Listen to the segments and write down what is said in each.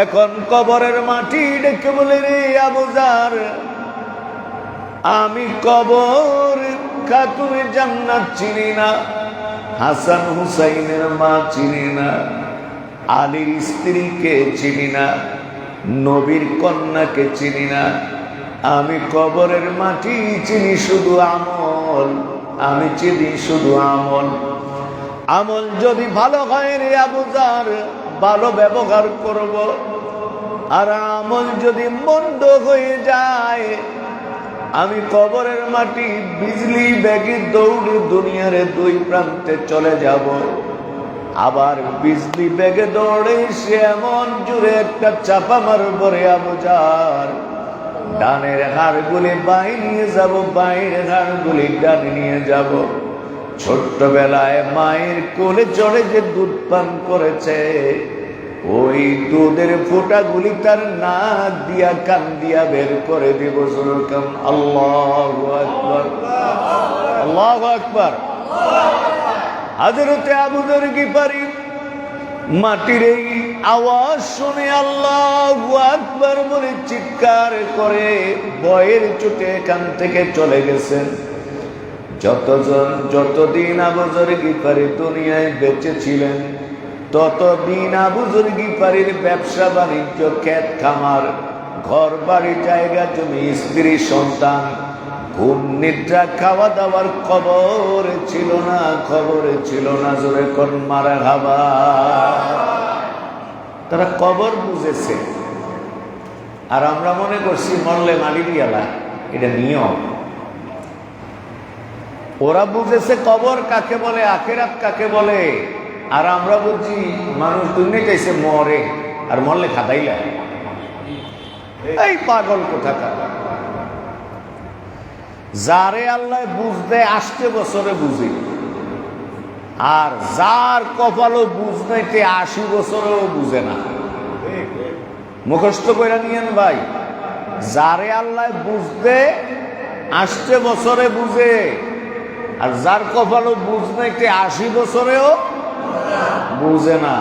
এখন কবরের মাটি ডেকে বলে, রে আবু যার, আমি কবর খাতুনে জান্নাত চিনি না, হাসান হুসাইনের মা চিনি না, আলীর স্ত্রীকে চিনি না, নবীর কন্যাকে চিনি না, আমি কবরের মাটি চিনি শুধু আমল, আমি চিনি শুধু আমল। আমল যদি ভালো হয় রে আবু যার, ভালো ব্যবহার করব, আর আমল যদি মন্দ হয়ে যায়, আমি কবরের মাটি বিজলি বেগে দৌড়ে দুনিয়ার দুই প্রান্তে চলে যাব। আবার বিজলি বেগে দৌড়ে সে এমন জুড়ে একটা চাপা মারব রে আবু যার, ডানের হাড়গুলি বাই নিয়ে যাব, বাইরের হাড়গুলি ডানে নিয়ে যাব। ছোট্টবেলায় মায়ের কোলে চড়ে যে দুধ পান করেছে, ওই দুধের ফোঁটাগুলি তার নাক দিয়া কান দিয়া বের করে দিব। আল্লাহু আকবার, আল্লাহু আকবার। হযরতে আবু যর গিফারি মাটির এই আওয়াজ শুনে আল্লাহু আকবার বলে চিৎকার করে ভয়ের চোটে এখান থেকে চলে গেছেন। যতদিন আবু যর গিফারি দুনিয়ায় বেঁচে ছিলেন, ততদিন আবু যর গিফারির ব্যবসা বাণিজ্য, ক্ষেত খামার, ঘর বাড়ি, জায়গা জমি, স্ত্রী সন্তান, ঘুম নিদ্রা, খাওয়া দাওয়ার খবরে ছিল না, খবরে ছিল না। জোরে কোন মারহাবা। তারা কবর বুঝেছে, আর আমরা মনে করছি মরলে মাটি দিয়ালা, এটা নিয়ম। ওরা বুঝেছে কবর কাকে বলে, আখিরাত কাকে বলে, আর আমরা বুঝি মানুষ দুনিয়া চাইছে মরে, আর মরলে খাদাইলা। এই পাগল কোথাকার। যারে আল্লাহ বুঝতে আসতে বছরে বুঝি, আর যার কপালও বুঝ নাইতে 80 বছরেও বুঝে না। মুখস্থ করে নিয়েন ভাই, যারে আল্লাহ বুঝতে আসতে বছরে বুঝে, আর যার কপালও বুঝ নাইতে 80 বছরেও বুঝে না।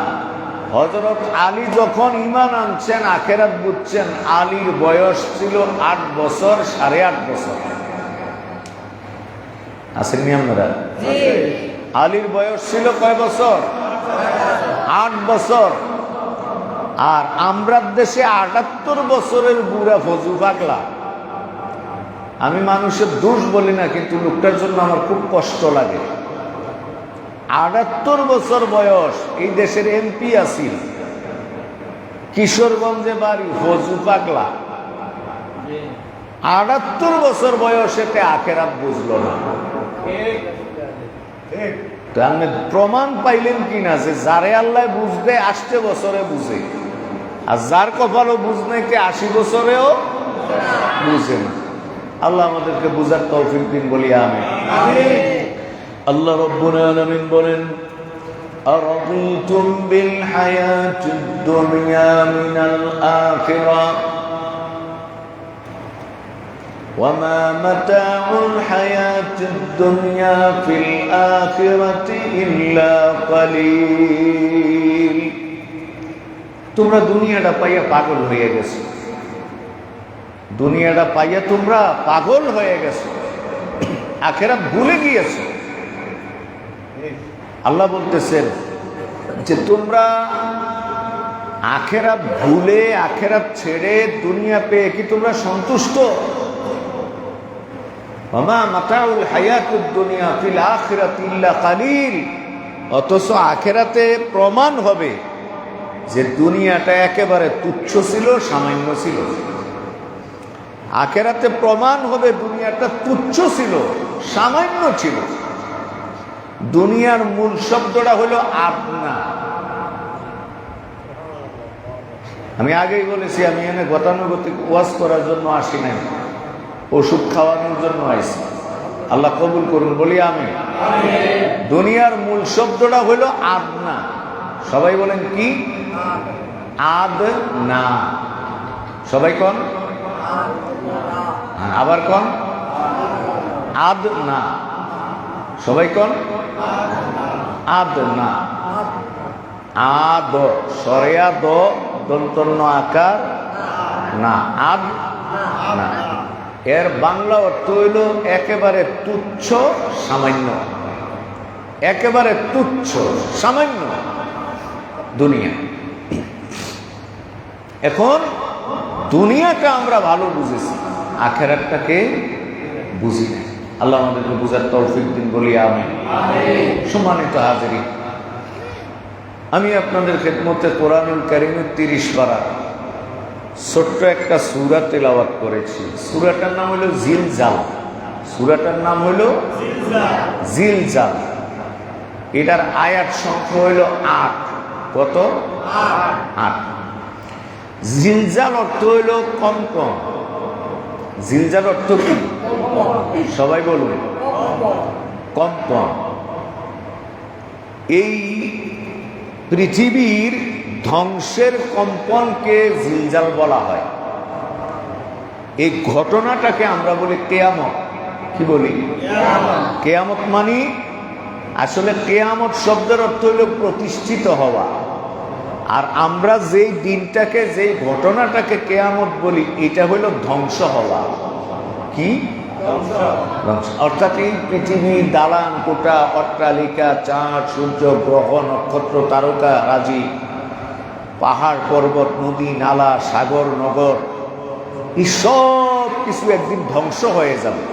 হযরত আলী যখন ঈমান আনছেন, আখিরাত বুঝছেন, আলীর বয়স ছিল 8 বছর, 8.5 বছর। আসেননি আপনারা? আলীর বয়স ছিল কয় বছর? 8 বছর। আর আমরা দেশে 78 বছরের বুড়া ফজু পাগলা। আমি মানুষের দোষ বলি না, কিন্তু লোকটার জন্য আমার খুব কষ্ট লাগে। 78 বছর বয়স, এই দেশের এমপি আছিল, কিশোরগঞ্জে বাড়ি, ফজু পাগলা। 78 বছর বয়সেতে আখিরাত বুঝলো না। তো আপনি প্রমাণ পাইলেন কিনা যে যারে আল্লাহ বুঝতে আসতে বছরে বুঝে, আর যার কপালও বুঝ নাইতে 80 বছরেও বুঝে না। আল্লাহ আমাদেরকে বুঝার তৌফিক দিন, বলি আমিন। আল্লাহ রাব্বুল আলামিন বলেন, আরাদিতুম বিল হায়াতিদ দুনিয়া মিনাল আখিরাহ وما متاع الحياة الدنيا في الآخرة إلا قليل। তোমরা দুনিয়াটা পাইয়া পাগল হয়ে গেছো, দুনিয়াটা পাইয়া তোমরা পাগল হয়ে গেছো, আখিরাত ভুলে গিয়েছো। আল্লাহ বলতেছেন যে তোমরা আখিরাত ভুলে, আখিরাত ছেড়ে দুনিয়া পেয়ে কি তোমরা সন্তুষ্ট? ওমা মাতাউল হায়াতুদ দুনিয়া ফিল আখিরাতি ইল্লা কালিল। অথচ আখিরাতে প্রমাণ হবে যে দুনিয়াটা একেবারে তুচ্ছ ছিল, সামান্য ছিল। আখিরাতে প্রমাণ হবে দুনিয়াটা তুচ্ছ ছিল, সামান্য ছিল। দুনিয়ার মূল শব্দটা হলো আপনা। আমি আগেই বলেছি, আমি এখানে গতানুগতিক ওয়াজ করার জন্য আসি নাই, ওষুধ খাওয়ানোর জন্য আইছি। আল্লাহ কবুল করুন, বলি আমি। দুনিয়ার মূল শব্দটা হলো আদনা। সবাই বলেন কি? আদ না। সবাই কন, আবার কন, আদ না। সবাই কন, আদ না। আদ, সরেয়া দ, দন্তন্য আকার না, আদ না। এর বাংলা অর্থ হইল একেবারে তুচ্ছ সামান্য, একেবারে তুচ্ছ সামান্য দুনিয়া। এখন দুনিয়াটা আমরা ভালো বুঝেছি, আখেরাতটাকে বুঝি না। আল্লাহ আমাদেরকে বুঝার তৌফিক দিন বলি আমিন। সম্মানিত হাজিরিন, আমি আপনাদের খেদমতে কোরআনুল কারীমের 30 পারা ছোট্ট একটা সূরা তেলাওয়াত করেছি। সূরাটার নাম হলো জিলজাল। সূরাটার নাম হলো জিলজাল। এটার আয়াত সংখ্যা হইল 8। কত? 8। জিলজাল অর্থ হইল কম্পন। জিলজাল অর্থ কি? সবাই বলুন। কম্পন। এই পৃথিবীর ধ্বংসের কম্পনকে জিলজাল বলা হয়। এই ঘটনাটাকে আমরা বলি কেয়ামত। কি বলি? কেয়ামত মানে আসলে কেয়ামত শব্দের অর্থ হইল প্রতিষ্ঠিত হওয়া। আর আমরা যেই দিনটাকে, যেই ঘটনাটাকে কেয়ামত বলি, এটা হইল ধ্বংস হওয়া। কি? অর্থাৎ এই পৃথিবীর দালান কোটা, অট্টালিকা, চাঁদ, সূর্য, গ্রহ, নক্ষত্র, তারকা রাজি, পাহাড় পর্বত, নদী নালা, সাগর নগর, এই সব কিছু একদিন ধ্বংস হয়ে যাবে।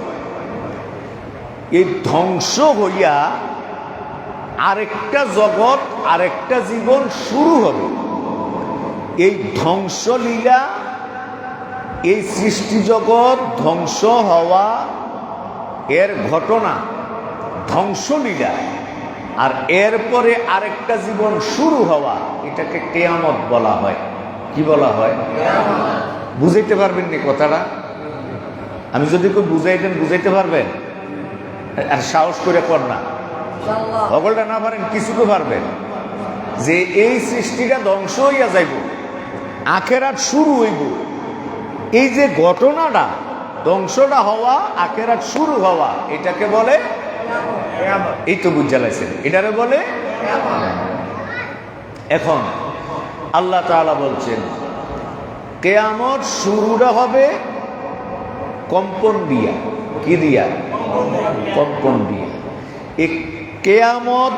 এই ধ্বংস হইয়া আরেকটা জগৎ, আরেকটা জীবন শুরু হবে। এই ধ্বংসলীলা, এই সৃষ্টি জগৎ ধ্বংস হওয়া, এর ঘটনা ধ্বংসলীলা, আর এরপরে আরেকটা জীবন শুরু হওয়া, এটাকে কিয়ামত বলা হয়। কি বলা হয়? বুঝাইতে পারবেন নি কথাটা? আমি যদি কেউ বুঝাইতেন, বুঝাইতে পারবেন? আর সাহস করে কর না, সকলটা না পারেন কিছু তো পারবেন। যে এই সৃষ্টিটা ধ্বংস হইয়া যাইব, আখেরাত শুরু হইব, এই যে ঘটনাটা, ধ্বংসটা হওয়া, আখেরাত শুরু হওয়া, এটাকে বলে এই তো বুঝালাইছেন, এটারে বলে। এখন আল্লাহ তাআলা বলছেন কিয়ামত শুরুটা হবে কম্পন দিয়া। কি দিয়া? কম্পন দিয়া। এই কিয়ামত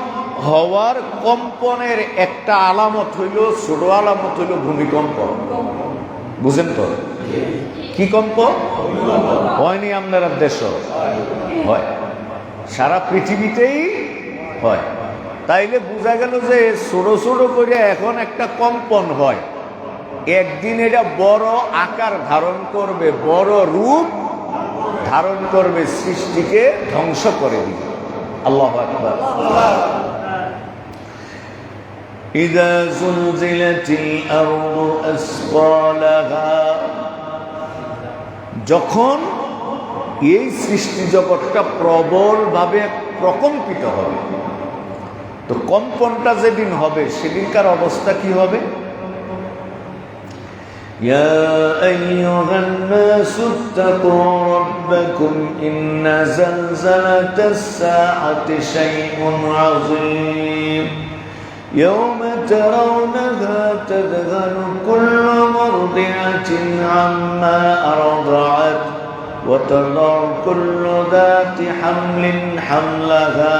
হওয়ার কম্পনের একটা আলামত হইল, ছোট আলামত হইল ভূমিকম্প। বুঝেন তো? কি কম্প হয়নি আপনার দেশ? হয়, সারা পৃথিবীতেই হয়। তাইলে বোঝা গেল যে ছোট ছোট করে এখন একটা কম্পন হয়, একদিন এটা বড় আকার ধারণ করবে, বড় রূপ ধারণ করবে, সৃষ্টিকে ধ্বংস করে দিবে। আল্লাহু আকবার। ইযা যুলজিলাতিল আরদু আসফালাহা, যখন এই সৃষ্টি জগৎটা প্রবলভাবে প্রকম্পিত হবে, তো কম্পনটা যেদিন হবে সেদিনকার অবস্থা কি হবে? ইয়া আইয়ুহান নাসু ইত্তাকু রাব্বাকুম ইন্না যালযালাতাস সাআতি শাইউন আযীম ইয়াওমা তারাওনাহা তাযহালু কুল্লু মুরদি'াতিন আম্মা আরদা'at ওয়া তাদা'u কুল্লু যাতি হামলিন হামলাহা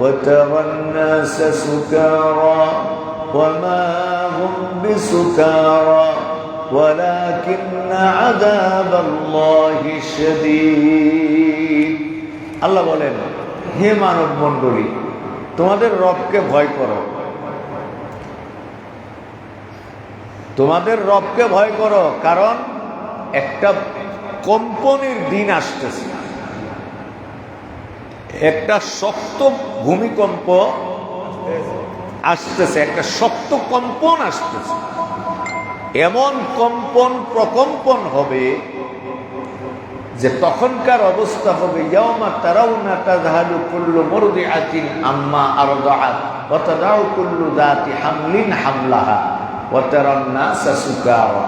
وترى الناس سكارى وما هم بسكارى ولكن عذاب الله شديد। আল্লাহ বলেন, হে মানব মণ্ডলী, তোমাদের রবকে ভয় করো, তোমাদের রবকে ভয় করো, কারণ একটা কম্পনের দিন আসতেছে, একটা শক্ত ভূমিকম্প আসতেছে, একটা শক্ত কম্পন আসতেছে। এমন কম্পন প্রকম্পন হবে যে তখনকার অবস্থা হবে ইয়াওমা তারাউনা তাযহালু কুল্লু মুরদিআতিন আম্মা আরদাআত ওয়া তাদাউ কুল্লু যাতি হামলিন হামলাহা ওয়া তারান নাসা সুকারা।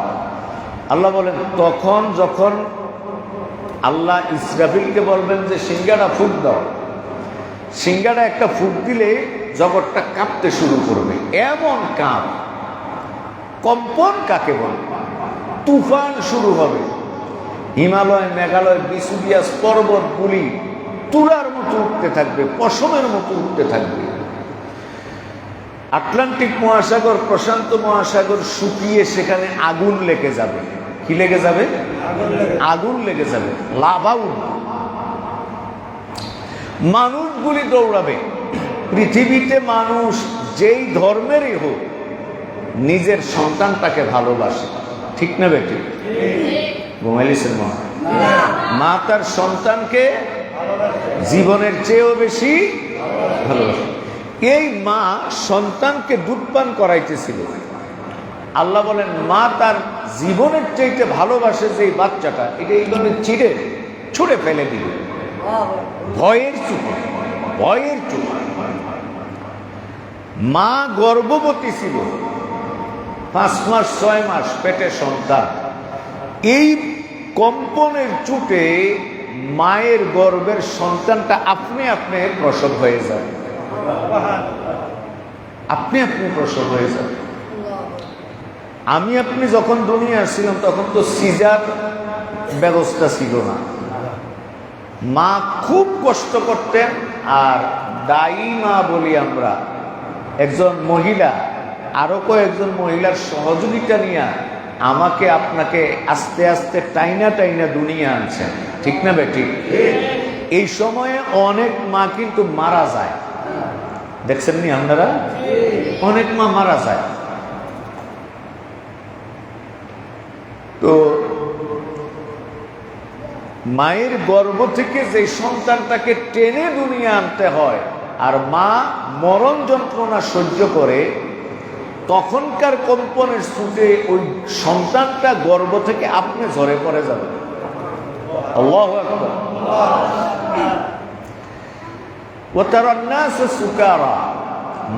আল্লাহ বলেন, তখন যখন আল্লাহ ইসরাফিলকে বলবেন যে সিংহাটা ফুঁক দাও, সিংহাটা একটা ফুঁক দিলে জগৎটা কাঁপতে শুরু করবে, এমন কাঁপ, কম্পন কাকে বলে? তুফান শুরু হবে, হিমালয় মেঘালয় বিসুবিয়াস পর্বতগুলি তুলার মতো উঠতে থাকবে, পশমের মতো উঠতে থাকবে। আটলান্টিক মহাসাগর, প্রশান্ত মহাসাগর শুকিয়ে সেখানে আগুন লেগে যাবে। কি লেগে যাবে? আগুন লেগে যাবে, লাভা উঠবে। মানুষগুলি দৌড়াবে। পৃথিবীতে মানুষ যেই ধর্মেরই হোক নিজের সন্তানটাকে ভালোবাসে, ঠিক না বেটি? ঘুমাইলিসের মা তার সন্তানকে জীবনের চেয়েও বেশি ভালোবাসে। এই মা সন্তানকে দুধ পান করাইতেছিল। আল্লাহ বলেন মা তার জীবনের চাইতে ভালোবাসে যে বাচ্চাটা, এটা এইভাবে ছুঁড়ে ফেলে দিল ভয়ের চোটে। ভয়ের চোটে মা গর্ভবতী ছিল, 5 মাস 6 মাস পেটে সন্তান। এই কম্পনের চোটে মায়ের গর্ভের সন্তানটা আপনি প্রসব হয়ে যায়, আপনি প্রসব হয়ে যাবে। আমি আপনি যখন দুনিয়া আসছিলাম তখন তো সিজার ব্যবস্থা ছিল না। মা খুব কষ্ট করতেন। আর দায়ী মা বলি আমরা, একজন মহিলা আরো কয়েকজন মহিলার সহযোগিতা নিয়ে আমাকে আপনাকে আস্তে আস্তে টাইনা দুনিয়া আনছেন, ঠিক না বেটি? এই সময়ে অনেক মা কিন্তু মারা যায়, দেখছেন নি আপনারা? অনেক মা মারা যায়। তো মায়ের গর্ভ থেকে যে সন্তানটাকে টেনে দুনিয়া আনতে হয় আর মা মরণ যন্ত্রণা সহ্য করে, তখনকার কম্পনের ছুটে ওই সন্তানটা গর্ভ থেকে আপনি ঝরে পড়ে যাবে। আল্লাহু আকবার। ওয়া তারান নাস সুকারা,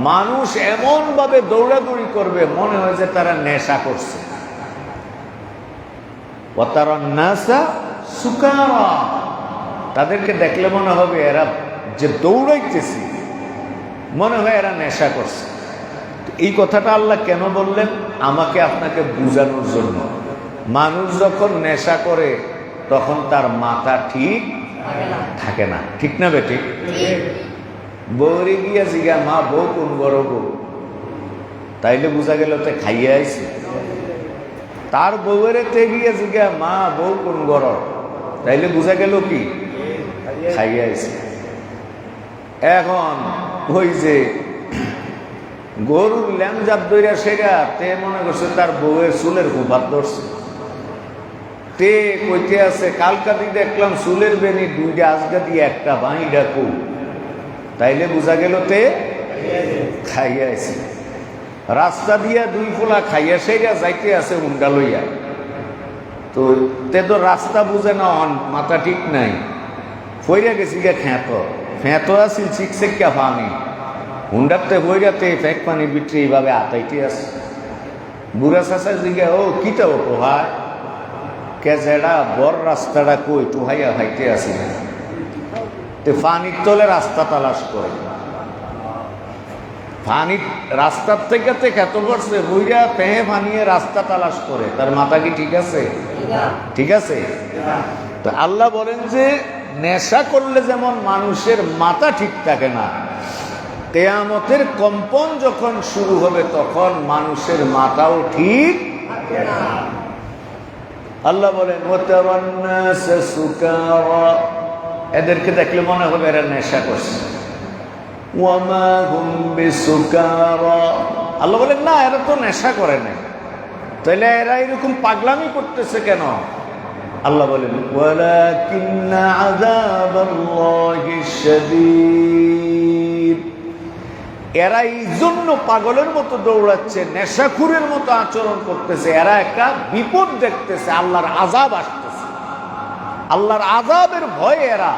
মানুষ এমন ভাবে দৌড়াদৌড়ি করবে মনে হয় যে তারা নেশা করছে। ওয়া তারান নাস সুকারা, তাদেরকে দেখলে মনে হবে এরা যে দৌড়াইতেছে, মনে হয় এরা নেশা করছে। এই কথাটা আল্লাহ কেন বললেন? আমাকে আপনাকে বুঝানোর জন্য। মানুষ যখন নেশা করে তখন তার মাথা ঠিক থাকে না, ঠিক না বেটি? বউরে গিয়া জিগা মা বউ কোন বড় বউ, তাইলে বোঝা গেল তে খাইয়ে আইছে। তার বউরে তে গিয়া জিগা মা বউ কোন গরম, তাইলে বোঝা গেল কি খাইয়ে আইছে। এখন ওই যে গরুর ল্যাংজাপ দইরা সেগা তে মনে করছে তার বউয়ের চুলের কুপাত ধরছে। তে কইতে আছে কালকা দিয়ে দেখলাম চুলের বেনি 2টা আজগা দিয়ে একটা বাঁই ডাকু, তাইলে বোঝা গেল তে খাইয়া আছে। রাস্তা দিয়া 2 ফোলা খাইয়া সেগা যাইতে আছে হুন্ডা লইয়া। তো তে তো রাস্তা বুঝে না, মাথা ঠিক নাই, ফইরা গেছি গা ফেঁতো আসিল শিখছে কে পানি হুন্ডাতে বইরাতে ফেক পানি বিটরে এইভাবে আতাইতে আছে। বুড়া চাষা জিগা ও কিটা ও পোহায় কে যেটা বড় রাস্তাটা কই টুহাইয়া হাইতে আসি না। তে পানির তলে রাস্তা তালাশ করে, পানি রাস্তার থেকে খেত করছে বইরা পেহে পানিয়ে রাস্তা তালাশ করে। তার মাথা কি ঠিক আছে? ঠিক আছে। তো আল্লাহ বলেন যে নেশা করলে যেমন মানুষের মাথা ঠিক থাকে না, কিয়ামতের কম্পন যখন শুরু হবে তখন মানুষের মাথাও ঠিক থাকে না। আল্লাহ বলেন ওয়াতারান নাস সুকারা, এদেরকে দেখলে মনে হবে এরা নেশা করছে। ওয়া মা হুম বিসুকারা, আল্লাহ বলেন না এরা তো নেশা করে নাই, তাহলে এরা এরকম পাগলামি করতেছে কেন? আল্লাহ বলেন ওয়ালাকিন্না আযাবাল্লাহি শাদীদ, এরা এই জন্য পাগলের মতো দৌড়াচ্ছে, নেশাখুরের মতো আচরণ করতেছে, এরা একটা বিপদ দেখতেছে, আল্লাহর আযাব আসতেছে। আল্লাহর আযাবের ভয়ে এরা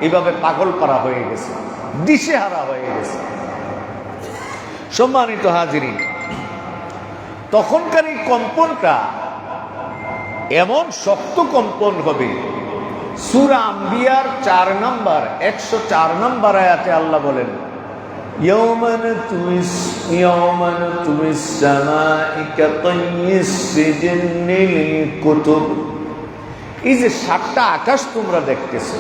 এইভাবে পাগল পারা হয়ে গেছে, দিশেহারা হয়ে গেছে। সম্মানিত হাজিরিন, তখনকার এই কম্পনটা এমন শক্ত কম্পন হবে। সূরা আম্বিয়ার 4 নম্বর 104 নম্বর আয়াতে আল্লাহ বলেন يوم نطوي السماء كطي السجن للكتب। এই যে 7টা আকাশ তোমরা দেখতেছো,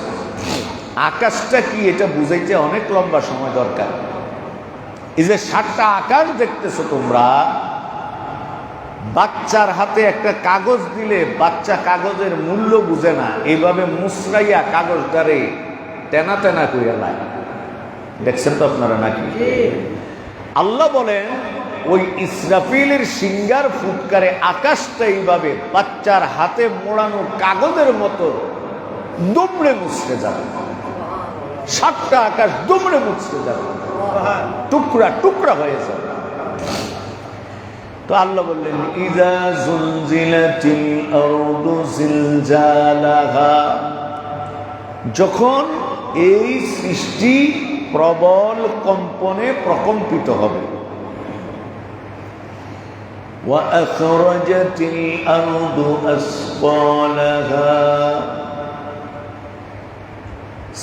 আকাশটা কি এটা বুঝাইতে অনেক লম্বা সময় দরকার। এই যে 7টা আকাশ দেখতেছো তোমরা, বাচ্চার হাতে একটা কাগজ দিলে বাচ্চা কাগজের মূল্য বুঝে না, এইভাবে মুসরাইয়া কাগজটারে তেনা তেনা কইয়া লাগে। দেখছেন তো আপনারা নাকি? আল্লাহ বলেন ওই ইসরাফিলের সিঙ্গার ফুৎকারে আকাশটা এইভাবে বাচ্চার হাতে মোড়ানো কাগজের মতো দুমড়ে মুছতে যাবে। 7টা আকাশ দুমড়ে মুছতে যাবে, টুকরা টুকরা হয়ে যাবে। তো আল্লাহ বললেন ইযা যুলজিলাতিল আরদু জিলজালাহা, যখন এই সৃষ্টি প্রবল কম্পনে প্রকম্পিত হবে। ওয়া আখরাজাতিল আরদু আসফালাহা,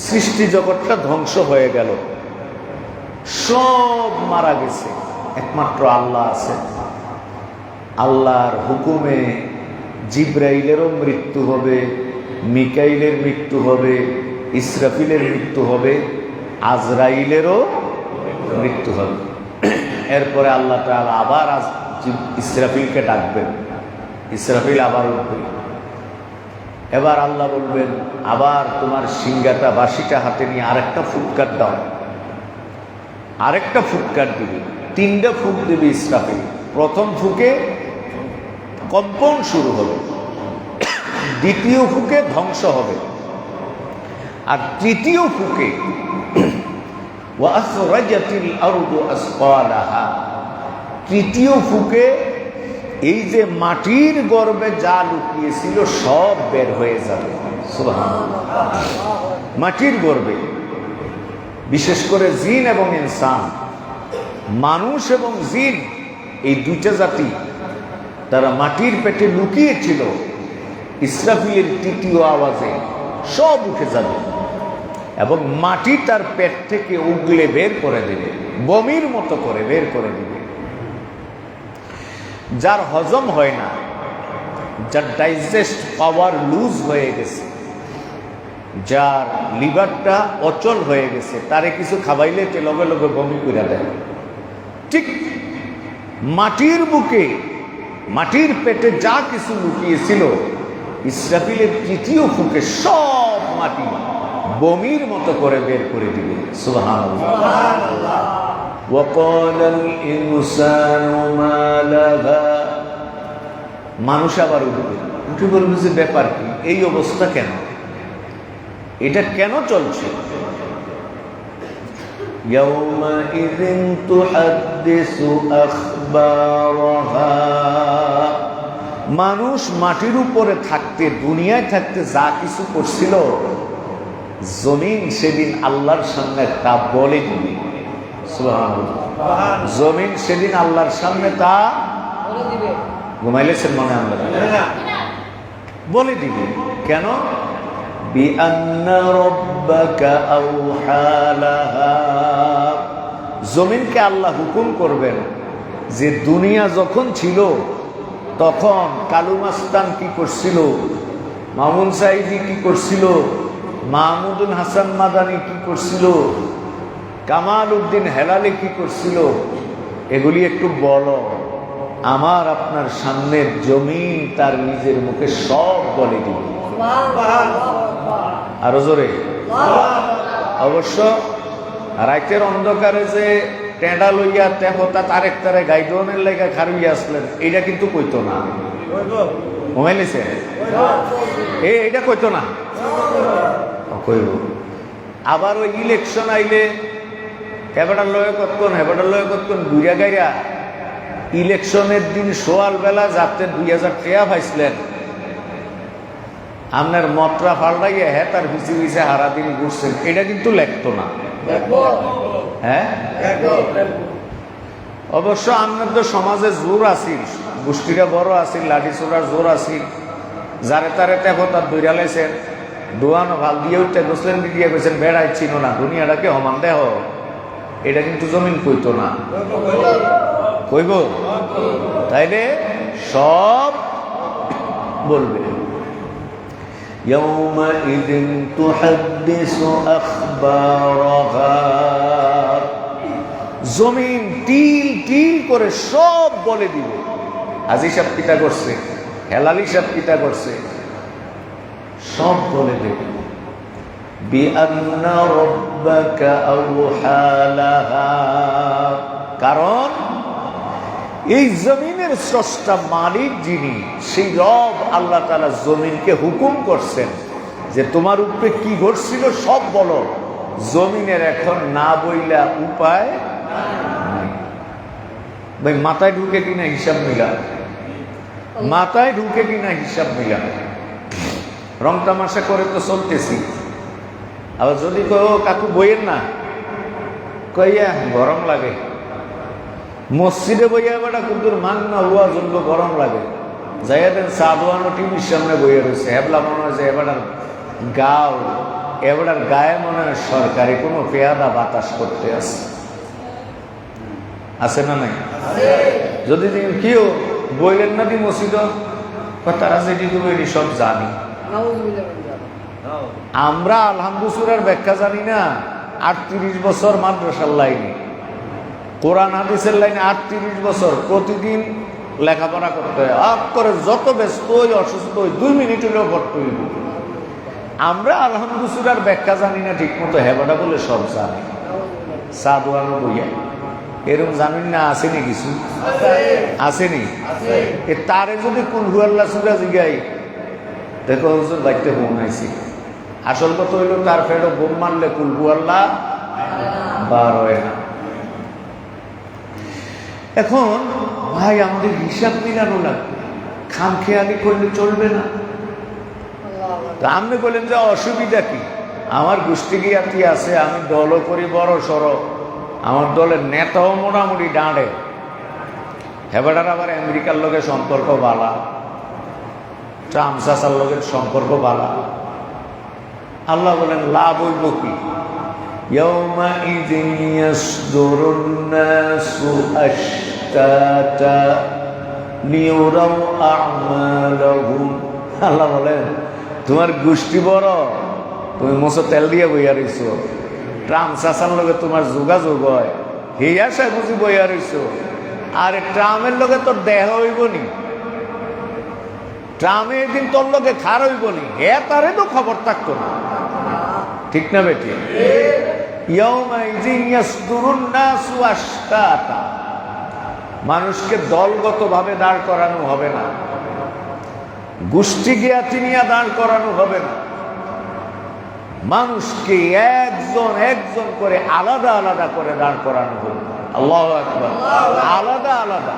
সৃষ্টি জগৎটা ধ্বংস হয়ে গেল, সব মারা গেছে, একমাত্র আল্লাহ আছে। আল্লাহর হুকুমে জিব্রাইলেরও মৃত্যু হবে, মিকাইলের মৃত্যু হবে, ইসরাফিলের মৃত্যু হবে, আজরাইলেরও মৃত্যু হবে। এরপরে আল্লাহ তাআলা আবার ইসরাফিলকে ডাকবেন, ইসরাফিল আবার উঠবে। এবার আল্লাহ বলবেন আবার তোমার সিংহাটা বাঁশিটা হাতে নিয়ে আরেকটা ফুৎকার দাও, আরেকটা ফুৎকার দিবে, 3টা ফুঁক দিবে ইসরাফিল। প্রথম ফুঁকে কম্পন শুরু হবে, দ্বিতীয় ফুঁকে ধ্বংস হবে, আর তৃতীয় ফুঁকে ওয়া আখরাজাতিল আরদু আসফালাহা, তৃতীয় ফুঁকে এই যে মাটির গর্ভে যা লুকিয়েছিল সব বের হয়ে যাবে। সুবহানাল্লাহ। মাটির গর্ভে বিশেষ করে জিন এবং ইনসান, মানুষ এবং জিন, এই 2টা জাতি তারা মাটির পেটে লুকিয়েছিল, ইসরাফিলের তৃতীয় আওয়াজে সব উঠে যাবে এবং মাটি তার পেট থেকে উগলে বের করে দেবে, বমির মতো করে বের করে দিবে। যার হজম হয় না, যার ডাইজেস্ট পাওয়ার লুজ হয়ে গেছে, যার লিভারটা অচল হয়ে গেছে, তারে কিছু খাবাইলে লগে লগে বমি করে দেয়। ঠিক মাটির বুকে, মাটির পেটে যা কিছু লুকিয়েছিল, ইসরাফিলের তৃতীয় ফুঁকে সব মাটি বমির মতো করে বের করে দিবে। সুবহানাল্লাহ। ওয়াকালাল ইনসানু মা লাহা, মানুষ আবার উঠবে, উঠে বলবে যে ব্যাপার কি, এই অবস্থা কেন, এটা কেন চলছে? ইয়াউমাইযিন তুহাদ্দিসু আখবারাহা, মানুষ মাটির উপরে থাকতে, দুনিয়ায় থাকতে যা কিছু করছিল, জমিন সেদিন আল্লাহর সামনে তা বলে দিবে। সুবহানাল্লাহ। জমিন সেদিন আল্লাহর সামনে তা ঘুমাইলেছেন মনে আমরা বলে দিবে। কেন? বিআন্না রাব্বাকা আওহা লাহা, জমিনকে আল্লাহ হুকুম করবেন যে দুনিয়া যখন ছিল তখন কালু মাস্তান কি করছিল, মামুন সাইদি কি করছিল, মাহমুদুল হাসান মাদানি কি করছিল, কামাল উদ্দিন হেলালি কি করছিল, এগুলি একটু বলো। আমার আপনার সামনের জমিন তার নিজের মুখে সব বলে দিবে। আরো জোরে। অবশ্য রাতের অন্ধকারে যে টেঁডা লইয়া তেহতা তারেক তারে গাইডনের লেগে খারুইয়া আসলেন, এইটা কিন্তু কইতো না। ঘুমাইলেছে এইটা কইতো না, কইব। আবার ওই ইলেকশন আইলে হেবাটার লয়ে কতক্ষণ, হেবাটার লয়ে কতক্ষণ ঘুরিয়া গাইয়া ইলেকশনের দিন সোয়াল বেলা যাতে 2000 টাকা পাইছিলেন, আপনার মতরা ফাল্টাইয়া হ্যাঁ তার পিছিয়ে পিছিয়ে হারা দিন ঘুরছেন, এটা কিন্তু লেখতো না। হ্যাঁ, অবশ্য আপনার তো সমাজে জোর আছিল, গোষ্ঠীটা বড় আছিল, লাঠি ছোড়ার জোর আছিল, যারে তারে দেখো তার দৈরা লাইছেন, দোয়ানো ভাল দিয়ে উঠতে গোসলেন দিয়ে গেছেন, বেড়াই চিনো না দুনিয়াটাকে সমান দেহ, এটা কিন্তু জমিন কইতো না, কইব? তাইলে সব বলবে। ইয়াউমাইযিন তুহাদ্দিসু আখবারাহা, জমিন টিল টিল করে সব বলে দিবে। আজি সাহেব কিতা করছে, হেলালি সাহেব কিতা করছে, সব বলে দেবে। বিআন্না রাব্বাকা আওহা লাহা, কারণ এই জমিনের স্রষ্টা মালিক যিনি, সেই রব আল্লাহ তাআলা জমিনকে হুকুম করছেন যে তোমার উপরে কি ঘটছিল সব বলো। জমিনের এখন না বইলা উপায় নাই। ভাই মাথায় ঢুকে কিনা হিসাব মিলা, মাথায় ঢুকে কিনা হিসাব মিলা। রং তামাশা করে তো চলতেছি, আবার যদি কেউ কাকু বইয়ের না কইয়া গরম লাগে, মসজিদে বইয়া বেটা কুকুর মান না হুয়া জন্য গরম লাগে, যাইয়া দেন সাদওয়ানো টিভির সামনে বইয়া রয়েছে, হেবলা মনে হয় যে এবাটার গাও, এবাটার গায়ে মনে হয় সরকারি কোনো পেয়াদা বাতাস করতে আছে না নাই? যদি কেউ বইলেন না দি মসজিদ, তারা যেটি তুমি সব জানি। আমরা আলহামদুলিল্লাহর ব্যাখ্যা জানি না, 38 বছর মাদ্রাসার লাইনে, কোরআন হাদিসের লাইনে 38 বছর, প্রতিদিন লেখাপড়া করতে হয়। আপ করে যত ব্যস্ত হই অসুস্থ হই 2 মিনিট হলেও পড়তে হইব। আমরা আলহামদুলিল্লাহর ব্যাখ্যা জানি না ঠিক মতো, হেবাটা বলে সব জানি। সাদওয়ানো বইয়া এরকম জানেন না, আসেনি কিছু আসেনি। তারে যদি কুল হুয়াল্লাহ সুরা জিগাই, দেখো হুজুর বাইতে বোম আইছি, আসল কথা হইল তার ফেরো বোম মারলে কুল হুয়াল্লাহ বার হয় না। এখন ভাই আমাদের হিসাব মিলানো লাগবে, খামখেয়ালি করলে চলবে না। আপনি বললেন যে অসুবিধা কি, আমার গোষ্ঠী জ্ঞাতি আছে, আমি দলও করি বড় সড়ো, আমার দলের নেতাও মোটামুটি ডাঁড়ে, হেবাটার আবার আমেরিকার লোকের সম্পর্ক বালা, ট্রাম্প চাচার লোকের সম্পর্ক বালা। আল্লাহ বলেন লাভ হইব কি? ইয়াউমাইযিন ইয়াসদুরুন নাসু আশতাতা লিয়ুরাউ আ'মালাহুম। আল্লাহ বলেন তোমার গোষ্ঠী বড়, তুমি মোছো তেল দিয়ে বইয়া রইছো, ট্রাম্প চাচার লগে তোমার যোগাযোগ হয়, সেই আশায় বুঝি বইয়া রইছো। আর ট্রাম্পের লগে তোর দেহ হইব নি, ট্রাম্পে একদিন তোর লগে খার হইব নি, হে তারে তো খবর থাকতো না, ঠিক না বেটি? ইয়াউমাইযিন ইয়াসদুরুন নাসু আশতাতা, মানুষকে দলগতভাবে দাঁড় করানো হবে না, গোষ্ঠী জ্ঞাতি নিয়ে দাঁড় করানো হবে না, মানুষকে একজন একজন করে আলাদা আলাদা করে দাঁড় করানো হবে। আল্লাহু আকবার, আলাদা আলাদা।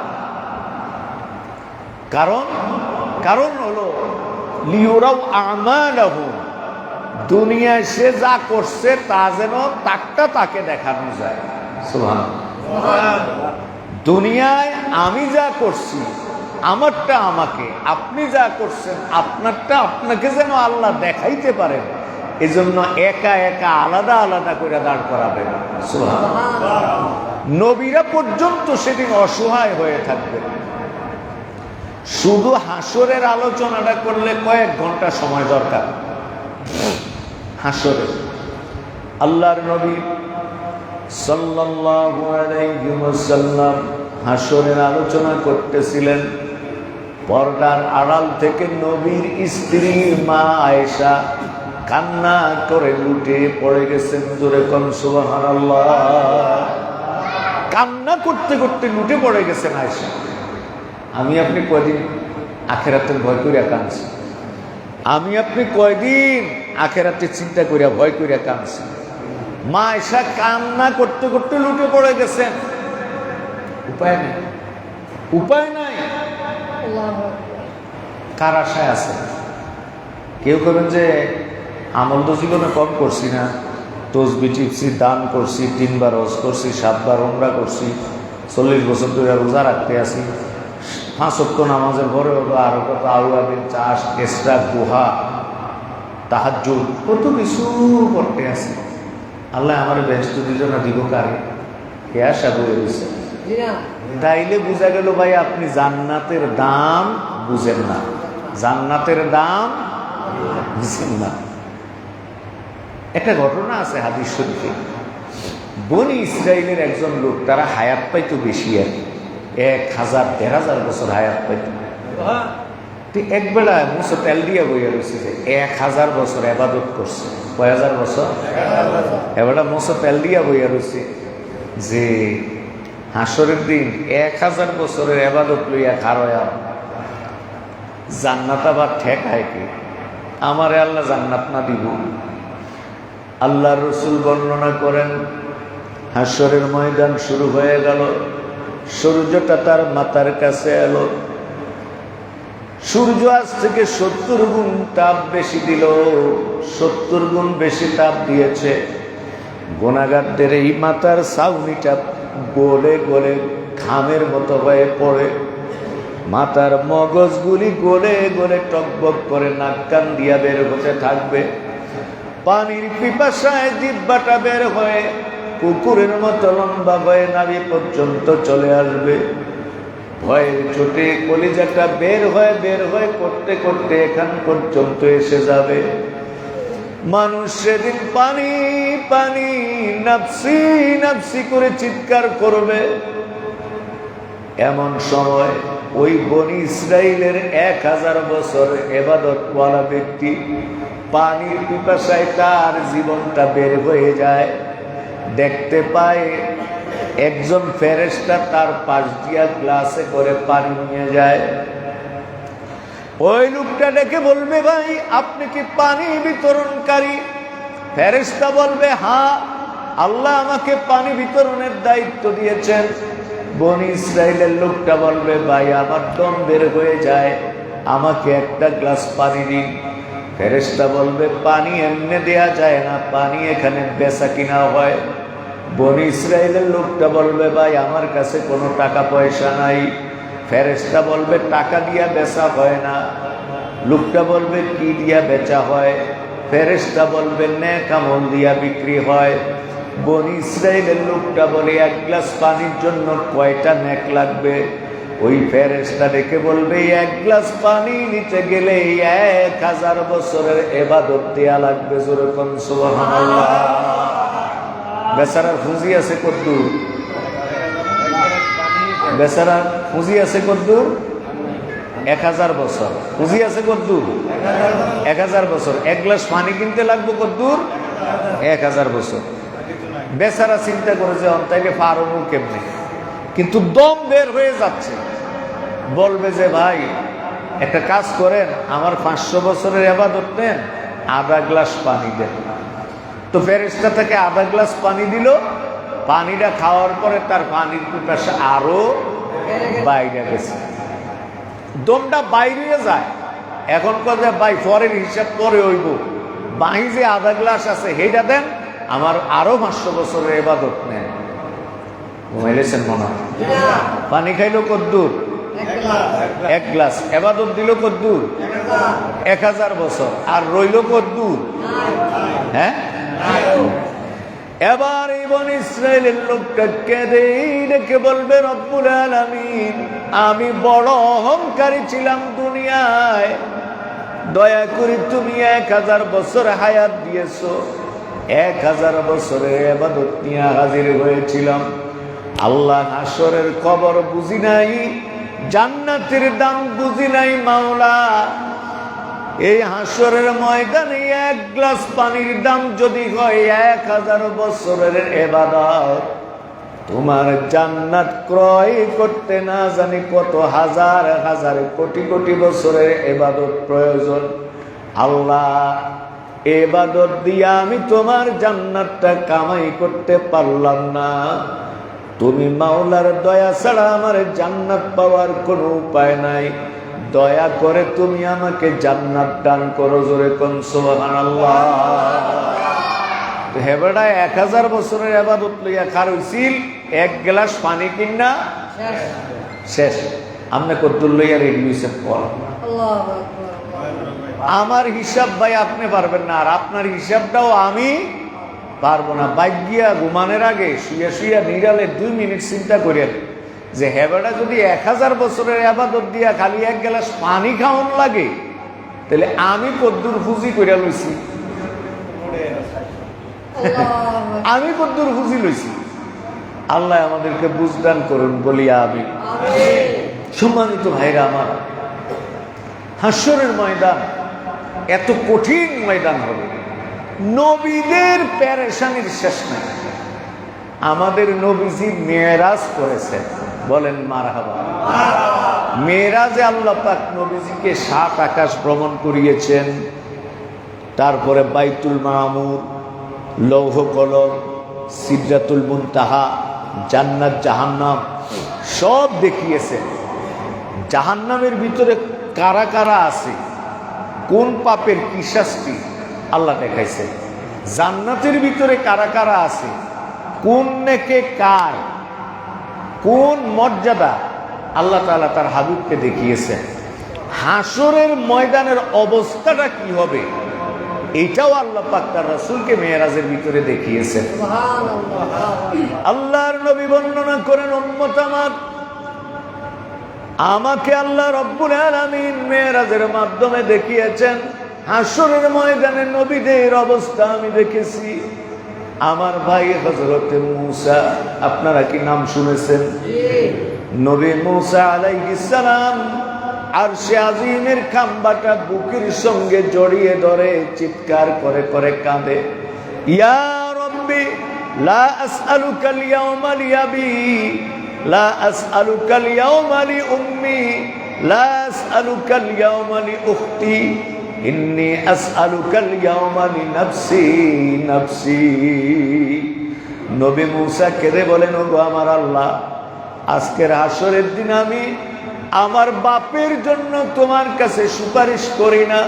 কারণ হলো লিয়ুরাউ আমালাহুম, দুনিয়ায় সে যা করছে তা যেন তাকটা তাকে দেখানো যায়। সুবহানাল্লাহ। দুনিয়ায় আমি যা করছি আমারটা আমাকে, আপনি যা করছেন আপনারটা আপনাকে যেন আল্লাহ দেখাইতে পারেন, এজন্য একা একা আলাদা আলাদা করে দাঁড় করাবেন। সুবহানাল্লাহ। নবীরা পর্যন্ত সেদিন অসহায় হয়ে থাকবে। শুধু হাসরের আলোচনাটা করলে কয়েক ঘন্টা সময় দরকার। হাসরের আল্লাহর নবী সাল্লাল্লাহু আলাইহি ওয়াসাল্লাম হাসরের আলোচনা করতেছিলেন। পর্দার আড়াল থেকে নবীর স্ত্রী মা আয়েশা কান্না করে লুটে পড়ে গেছেন। জোরে কোন সুবহানাল্লাহ। কান্না করতে করতে লুটে পড়ে গেছেন আয়েশা। আমি আপনি কয়দিন আখেরাতের ভয় করিয়া কাঁদছি, আমি আপনি কয়দিন আখেরাতের চিন্তা করিয়া ভয় করিয়া কাঁদছি। মা আয়েশা কান্না করতে করতে লুটে পড়ে গেছেন। উপায় নেই, উপায় নাই। কার আশায় আছে? কেউ করবেন যে আমল তো জীবনে কম করছি না, তসবি টিপছি, দান করছি, 3 বার হজ করছি, 7 বার উমরা করছি, 40 বছর ধরে রোজা রাখতে আসি, 5 ওয়াক্ত নামাজের পরে হলো আরো কত আউয়াবিন, চাষ, কেসরা, গুহা, তাহাজ্জুদ, কত কিছু করতে আছে। আল্লাহ আমার ব্যস্ত দিল না, দিব কারে? কে আশা বয়ে রয়েছে? তাইলে বোঝা গেল ভাই আপনি জান্নাতের দাম বুঝেন না, জান্নাতের দাম বুঝেন না। একটা ঘটনা আছে হাদিস শরীফে, বনি ইসরায়েলের একজন লোক, তারা হায়াত পাইতো বেশি, আর 1000-1500 বছর হায়াত পাইতো। একবেলা মুসো তেল দিয়া বইয়া রয়েছে যে 1000 বছর এবাদত করছে। কয় হাজার বছর? এবেলা মুসো তেল দিয়া বইয়া রয়েছে যে হাসরের দিন 1000 বছরের এবাদত লইয়া খারয়া জান্নাত আবার ঠেকায় কি? আমারে আল্লাহ জান্নাত না দিব? আল্লাহ রসুল বর্ণনা করেন, হাসরের ময়দান শুরু হয়ে গেল, সূর্যটা তার মাথার কাছে এলো, সূর্য আজ থেকে 70 গুণ তাপ বেশি দিল, 70 গুণ বেশি তাপ দিয়েছে। গুনাহগারদের এই মাথার ছাউনিটা গলে গলে ঘামের মতো হয়ে পড়ে, মাথার মগজগুলি গলে গলে টকবক করে নাক কান দিয়া বের হতে থাকবে। পানির পিপাসায় জিহ্বাটা বের হয়ে কুকুরের মতো লম্বা হয়ে নাভি পর্যন্ত চলে আসবে। ভয়ের চোটে কলিজাটা বের হয়ে করতে করতে এখান পর্যন্ত এসে যাবে। মানুষ সেদিন পানি পানি নাফসি নাফসি করে চিৎকার করবে। এমন সময় ওই বনি ইসরায়েলের 1000 বছর ইবাদতওয়ালা ব্যক্তি পানির পিপাসায় তার জীবনটা বের হয়ে যায়, দেখতে পায় একজন ফেরেশতা তার পাশ দিয়া গ্লাসে করে পানি নিয়ে যায়। ওই লোকটা ডেকে বলবে, ভাই আপনি কি পানি বিতরণকারী? ফেরেশতা বলবে, হ্যাঁ, আল্লাহ আমাকে পানি বিতরণের দায়িত্ব দিয়েছেন। বনি ইসরায়েলের লোকটা বলবে, ভাই আমার দম বের হয়ে যায়, আমাকে একটা গ্লাস পানি দিন। ফেরেশতা বলবে, পানি এমনি দেয়া যায় না, পানি এখানে বেচা কিনা হয়। বনি ইসরায়েলের লোকটা বলবে, ভাই আমার কাছে কোনো টাকা পয়সা নাই। ফেরেশতা বলবে, টাকা দিয়া বেচা হয় না। লোকটা বলবে, কি দিয়া বেচা হয়? ফেরেশতা বলবে, নেক আমল দিয়া বিক্রি হয়। বনি ইসরায়েলের লোকটা বলে, এক গ্লাস পানির জন্য কয়টা নেক লাগবে? ওই ফেরেশতা ডেকে বলবে, এক গ্লাস পানি নিতে গেলে 1000 বছরের ইবাদত দেয়া লাগবে। জোরে কোন সুবহানাল্লাহ। বেচারার পুঁজি আছে কদ্দুর? বেচারার পুঁজি আছে কদ্দুর? 1000 বছর। পুঁজি আছে কদ্দুর? 1000 বছর। এক গ্লাস পানি কিনতে লাগবে কদ্দুর? 1000 বছর। বেচারা চিন্তা করে যে তাইলে পারবো কেমনে, কিন্তু দম বের হয়ে যাচ্ছে। বলবে যে, ভাই একটা কাজ করেন, আমার 500 বছরের ইবাদত নেন, আধা গ্লাস পানি দেন। তো ফেরেশতা থেকে আধা গ্লাস পানি দিল। পানিটা খাওয়ার পরে তার পানির পিপাসা আরো বাইরে গেছে, দমটা বাইরে যায়। এখন কথা, ভাই পরের হিসাব পরে হইব, বাহি যে আধা গ্লাস আছে সেইটা দেন, আমার আরো 500 বছরের ইবাদত নেন। ঘুমাইলেছেন মনে হয়? পানি খাইলো কদ্দুর? 1 গ্লাস। ইবাদত দিল কদ্দুর? 1000 বছর। আর রইল কদ্দুর? হ্যাঁ। এবার এই বনি ইসরায়েলের লোকটা কেঁদে ডেকে বলবে, রব্বুল আলামিন, আমি বড় অহংকারী ছিলাম দুনিয়ায়, দয়া করে তুমি 1000 বছর হায়াত দিয়েছো, 1000 বছরের ইবাদত নিয়ে হাজির হয়েছিলাম। আল্লাহ হাসরের কবর বুঝি নাই, জান্নাতের দাম বুঝি নাই মাওলা। এই হাসরের ময়দানে 1 গ্লাস পানির দাম যদি হয় 1000 বছরের ইবাদত, তোমার জান্নাত ক্রয় করতে না জানি কত হাজার হাজার কোটি কোটি বছরের ইবাদত প্রয়োজন। আল্লাহ, ইবাদত দিয়া আমি তোমার জান্নাতটা কামাই করতে পারলাম না। তুমি মাওলার দয়া ছাড়া আমার জান্নাত পাওয়ার কোনো উপায় নাই। দয়া করে তুমি আমাকে জান্নাত দান করো। জোরে কোন সুবহানাল্লাহ। হেবেটা 1000 বছরের ইবাদত লইয়া খার হইছিল, 1 গ্লাস পানি কিনা শেষ। আপনি কদ্দুর লইয়া রেডি হইছেন? আমার হিসাব ভাই আপনি পারবেন না, আর আপনার হিসাবটাও আমি পারবো না। বাইক গিয়া ঘুমানোর আগে শুয়ে শুয়ে নিরালে 2 মিনিট চিন্তা করেন যে হেবাটা যদি 1000 বছরের আবাদত দিয়া খালি 1 গ্লাস পানি খাওয়ান লাগে, তাহলে আমি কদ্দুর ফুজি করে লইছি, আমি কদ্দুর ফুজি লইছি। আল্লাহ আমাদেরকে বুঝদান করুন, বলিয়া আমি। সম্মানিত ভাইরা আমার, হাসরের ময়দান এত কঠিন ময়দান হবে, নবীদের পেরেশানির শেষ নাই। আমাদের নবীজি মেরাজ করেছেন, বলেন মারহাবা। মেরাজে আল্লাহ পাক নবীজিকে 7 আকাশ ভ্রমণ করিয়েছেন, তারপরে বাইতুল মামুর, লৌহ কলম, সিদরাতুল মুনতাহা, জান্নাত জাহান্নাম সব দেখিয়েছেন। জাহান্নামের ভিতরে কারা কারা আছে, কোন পাপের কি শাস্তি আল্লাহ দেখাইছেন। জান্নাতের ভিতরে কারা কারা আছে, কোন নেকে কার কোন মর্যাদা আল্লাহ তাআলা তার হাবিবকে দেখিয়েছেন। হাসরের ময়দানের অবস্থাটা কি হবে এইটাও আল্লাহ পাক তার রাসূলকে মেরাজের ভিতরে দেখিয়েছেন। আল্লাহর নবী বর্ণনা করেন, উম্মত আমার, আমাকে আল্লাহ রব্বুল আলামিন মেরাজের মাধ্যমে দেখিয়েছেন হাসরের ময়দানে নবীদের অবস্থা আমি দেখেছি। আমার ভাই হযরতে মূসা, আপনারা কি নাম শুনেছেন? নবী মূসা আলাইহিস সালাম আরশে আজিমের খাম্বাটা বুকের সঙ্গে জড়িয়ে ধরে চিৎকার করে করে কাঁদে, ইয়া রব্বি লা আসআলুকা আল-ইয়াওমা লিয়াবি, লা আসআলুকা আল-ইয়াওমা লিউম্মি, লা আসআলুকা আল-ইয়াওমা লিউখতি, ইন্নী আসআলুকা আল-ইয়াওমা লিনাফসি নাফসি। নবী মূসা কেঁদে বলেন, ওগো আমার আল্লাহ, আজকের হাসরের দিন আমি আমার বাপের জন্য তোমার কাছে সুপারিশ করি না,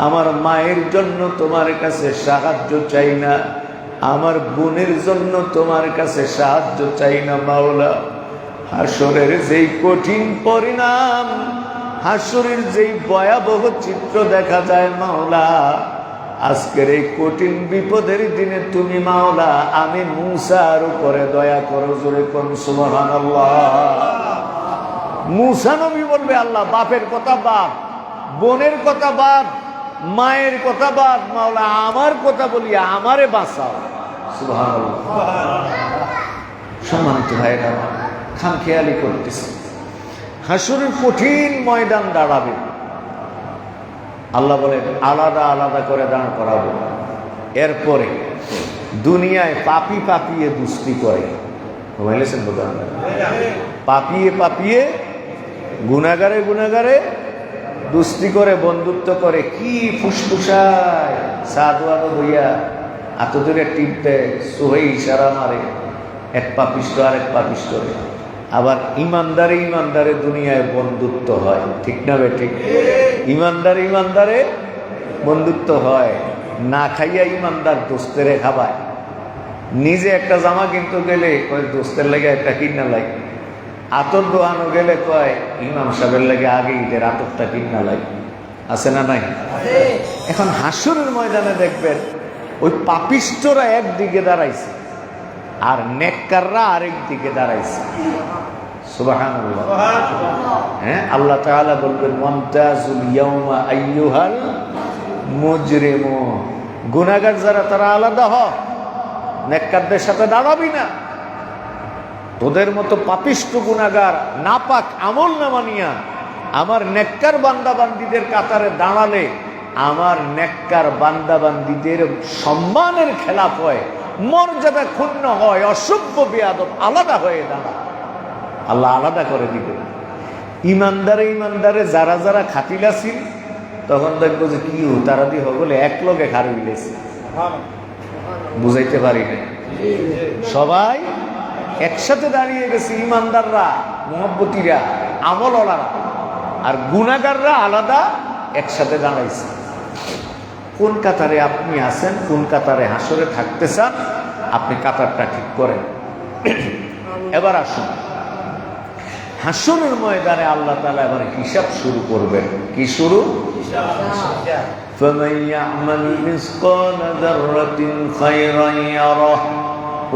আমার মায়ের জন্য তোমার কাছে সাহায্য চাই না, আমার বোনের জন্য তোমার কাছে সাহায্য চাই না মাওলা। হাসরের যেই কঠিন পরিণাম, হাসরের যেই ভয়াবহ চিত্র দেখা যায় মাওলা, আজকের এই কঠিন বিপদের দিনে তুমি মাওলা আমি মূসার উপরে দয়া করো। জোরে কোন সুবহানাল্লাহ। মূসা নবী বলবে, আল্লাহ বাপের কথা বাপ, বোনের কথা বাপ, মায়ের কথা বাপ, মাওলা আমার কথা বলি, আমারে বাঁচাও। সুবহানাল্লাহ। সম্মানিত ভাইরা, খামখেয়ালি করতেছে, হাসরের কঠিন ময়দান দাঁড়াবে। আল্লাহ বলেন আলাদা আলাদা করে দাঁড় করাবো। এরপরে দুনিয়ায় পাপি পাপিয়ে দুস্তি করে, বুঝলেন বোধহয়, পাপিয়ে পাপিয়ে গুনাগারে গুনাগারে দুস্তি করে, বন্ধুত্ব করে, কি ফুসফুসায় সাদওয়ানো হইয়া এত দূরে টিপ দেয়, সোহেই ইশারা মারে, এক পাপিষ্ট আর এক পাপিষ্টরে। আবার ইমানদারে ইমানদারে দুনিয়ায় বন্ধুত্ব হয়, ঠিক না বে ঠিক? ইমানদারে ইমানদারে বন্ধুত্ব হয়, না খাইয়া ইমানদার দোস্তেরে খাবায়। নিজে একটা জামা কিনতে গেলে কয় দোস্তের লেগে একটা কিনা লাগে, আতর দোহানো গেলে কয় ইমাম সাহেবের লেগে আগে ঈদের আতরটা কিনা লাগে। আছে না নাই? এখন হাসরের ময়দানে দেখবেন ওই পাপিষ্টরা একদিকে দাঁড়াইছে আর নেককাররা আরেক দিকে দাঁড়াইছে। সুবহানাল্লাহ। হ্যাঁ, আল্লাহ তাআলা বলবেন মুমতাজুল ইয়াউমা আইয়ুহাল মুজরিমুন, গুনাহগার যারা তারা আলাদা হ, নেককারদের সাথে দাঁড়াবি না। তোদের মতো পাপিষ্ট গুনাহগার নাপাক আমল নামা নিয়া আমার নেককার বান্দাবান্দীদের কাতারে দাঁড়ালে আমার নেককার বান্দাবান্দীদের সম্মানের খেলাফ হয়, মর্যাদা ক্ষুণ্ণ হয়, অসভ্য বেয়াদব আলাদা হয়ে দাঁড়ায়। আল্লাহ আলাদা করে দিবে। ইমানদারে ইমানদারে যারা যারা খাতিল আছিল তখন দেখবো যে কি তারা দিয়ে হলে এক লগে খার হইলেছে, বুঝাইতে পারি না, সবাই একসাথে দাঁড়িয়ে গেছে। ইমানদাররা, মুহাব্বতীরা, আমলওয়ালারা, আর গুনাহগাররা আলাদা একসাথে দাঁড়াইছে। কোন কাতারে আপনি আছেন, কোন কাতারে হাসরে থাকতে চান, আপনি কাতারটা ঠিক করেন। এবার আসুন, হাসরের ময়দানে আল্লাহ তাআলা এবার হিসাব শুরু করবেন। কি শুরু? فمن يعمل مثقال ذرة خيرا يره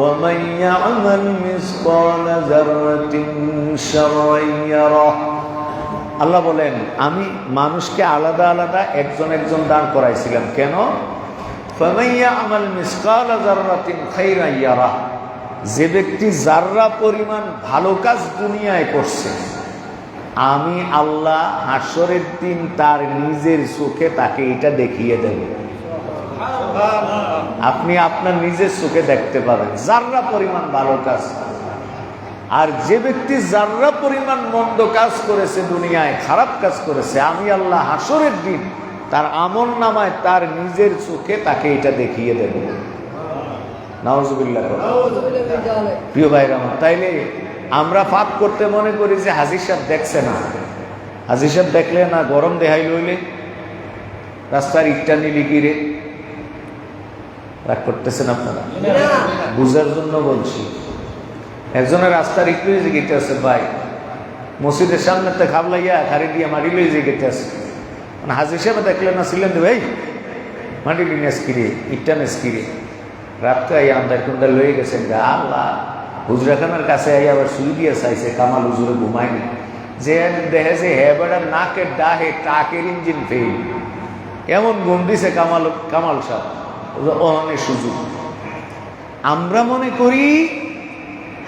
ومن يعمل مثقال ذرة شرا يره। আল্লাহ বলেন, আমি মানুষকে আলাদা আলাদা একজন একজন দাঁড় করাইছিলাম। কেন? فمن يعمل مثقال ذرة خيرا يره, যে ব্যক্তি জাররা পরিমাণ ভালো কাজ দুনিয়ায় করছে, আমি আল্লাহ হাসরের দিন তার নিজের চোখে তাকে এটা দেখিয়ে দেব। আপনি আপনার নিজের চোখে দেখতে পাবেন জাররা পরিমাণ ভালো কাজ। আর যে ব্যক্তি জাররা পরিমাণ মন্দ কাজ করেছে, দুনিয়ায় খারাপ কাজ করেছে, আমি আল্লাহ হাসরের দিন তার আমল নামায় তার নিজের চোখে তাকে এটা দেখিয়ে দেব। নাউজুবিল্লাহ। প্রিয় ভাইরা আমার, তাইলে আমরা ফাঁক করতে মনে করি যে হাজির সাহেব দেখছে না। হাজির সাহেব দেখলে না গরম দেহাই লইলে রাস্তার ইটটা নিলি কিরে, রাগ করতেছেন আপনারা? বুঝার জন্য বলছি। একজনের রাস্তার একটু যে গেটে আছে, ভাই মসজিদের সামনে তো খাবলাইয়া খারি দিয়ে মারি লই যে গেটে আছে, মানে হাজির সাহেব দেখলে না ছিলেন তো ভাই মাটি নেস কিরে, ইটটা নেস কিরে, রাতকে আই আমদার কুন্দার লয়ে গেছেন। আল্লাহ হুজরাখানার কাছে আই আবার শুই দিয়ে চাইছে, কামাল হুজুরে ঘুমায়নি, যে দেখে যে হে বেড়ার নাকের ডাহে ট্রাকের ইঞ্জিন ফেল, এমন ঘুম দিছে কামাল সাহেব, অনেক সুযোগ। আমরা মনে করি